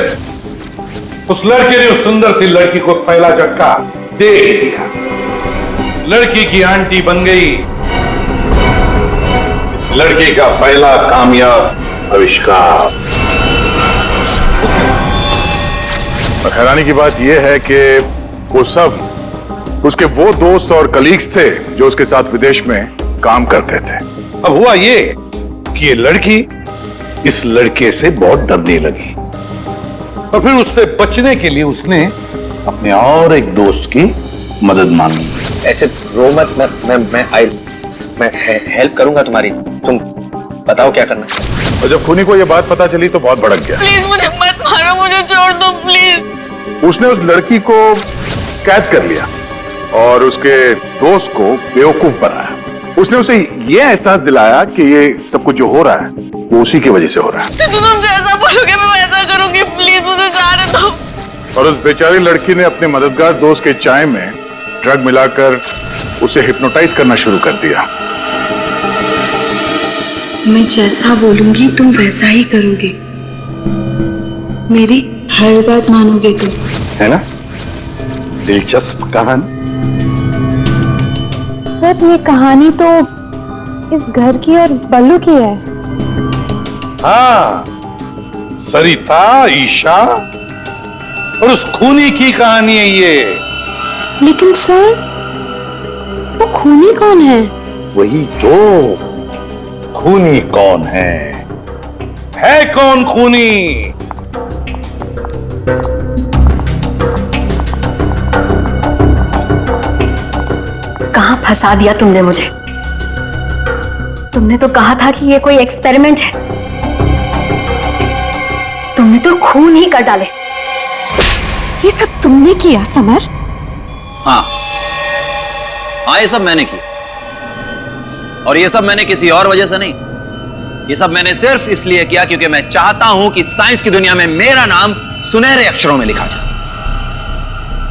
S5: उस लड़के ने उस सुंदर सी लड़की को पहला झटका दे दिया। लड़की की आंटी बन गई इस लड़के का पहला कामयाब आविष्कार।
S4: और हैरानी की बात यह है कि वो सब उसके वो दोस्त और कलीग्स थे जो उसके साथ विदेश में काम करते थे।
S5: अब हुआ ये कि ये लड़की इस लड़के से बहुत डरने लगी, और फिर उससे बचने के लिए उसने अपने और एक दोस्त की मदद मांगी।
S12: ऐसे रो मत, मैं हेल्प करूंगा तुम्हारी। तुम बताओ क्या करना है।
S4: और जब खूनी को यह बात पता चली तो बहुत भड़क गया।
S6: प्लीज मुझे मत मारो, मुझे छोड़ दो प्लीज।
S4: उसने उस लड़की को कैद कर लिया और उसके दोस्त को बेवकूफ बनाया। उसने उसे यह एहसास दिलाया कि ये सब कुछ जो हो रहा है वो उसी की वजह से हो रहा है।
S6: तो तुम जैसा बोलोगे मैं वैसा करूंगी, प्लीज मुझे जाने दो।
S4: और उस बेचारी लड़की ने अपने मददगार दोस्त के चाय में ड्रग मिलाकर उसे हिप्नोटाइज करना शुरू कर दिया।
S8: मैं जैसा बोलूंगी तुम वैसा ही करोगे, मेरी हर बात मानोगे तुम,
S5: है ना? दिलचस्प कहानी।
S19: सर, ये कहानी तो इस घर की और बल्लू की है।
S5: हाँ, सरिता, ईशा और उस खूनी की कहानी है ये।
S19: लेकिन सर, वो खूनी कौन है?
S5: वही तो, खूनी कौन है कौन खूनी?
S2: कहां फंसा दिया तुमने मुझे? तुमने तो कहा था कि ये कोई एक्सपेरिमेंट है। तुमने तो खून ही कर डाले। ये सब तुमने किया समर?
S17: हाँ, ये सब मैंने किया, और ये सब मैंने किसी और वजह से नहीं। ये सब मैंने सिर्फ इसलिए किया क्योंकि मैं चाहता हूं कि साइंस की दुनिया में मेरा नाम सुनहरे अक्षरों में लिखा जाए,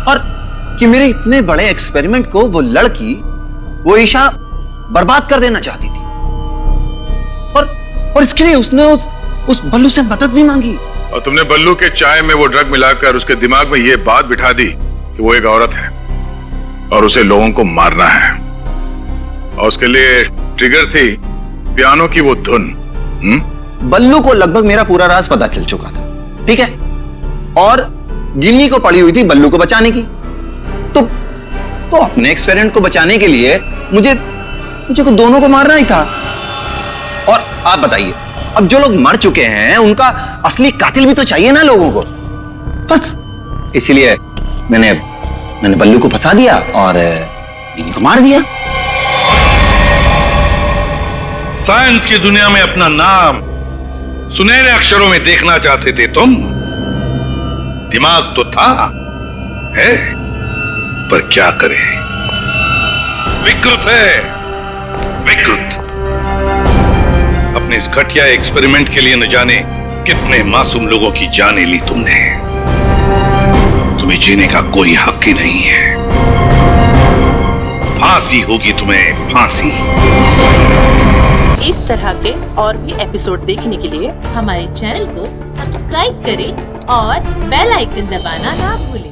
S17: और कि मेरे इतने बड़े एक्सपेरिमेंट को वो लड़की, वो ईशा बर्बाद कर देना चाहती थी। और इसके लिए उसने उस बल्लू से मदद भी मांगी।
S4: और तुमने बल्लू के चाय में वो ड्रग मिलाकर उसके दिमाग में ये बात बिठा दी कि वो एक औरत है और उसे लोगों को मारना है, और उसके लिए ट्रिगर थी पियानो की वो धुन।
S17: बल्लू को लगभग मेरा पूरा राज पता चल चुका था, ठीक है, और गिन्नी को पड़ी हुई थी बल्लू को बचाने की। तो अपने एक्सपेरिमेंट को बचाने के लिए मुझे दोनों को मारना ही था। और आप बताइए, अब जो लोग मर चुके हैं उनका असली कातिल भी तो चाहिए ना लोगों को। बस इसीलिए मैंने बल्लू को फंसा दिया और गिन्नी को मार दिया।
S5: साइंस की दुनिया में अपना नाम सुनहरे अक्षरों में देखना चाहते थे तुम। दिमाग तो था, है, पर क्या करें, विकृत है, विकृत। अपने इस घटिया एक्सपेरिमेंट के लिए न जाने कितने मासूम लोगों की जानें ली तुमने। तुम्हें जीने का कोई हक ही नहीं है। फांसी होगी तुम्हें, फांसी।
S21: इस तरह के और भी एपिसोड देखने के लिए हमारे चैनल को सब्सक्राइब करें और बेल आइकन दबाना ना भूलें।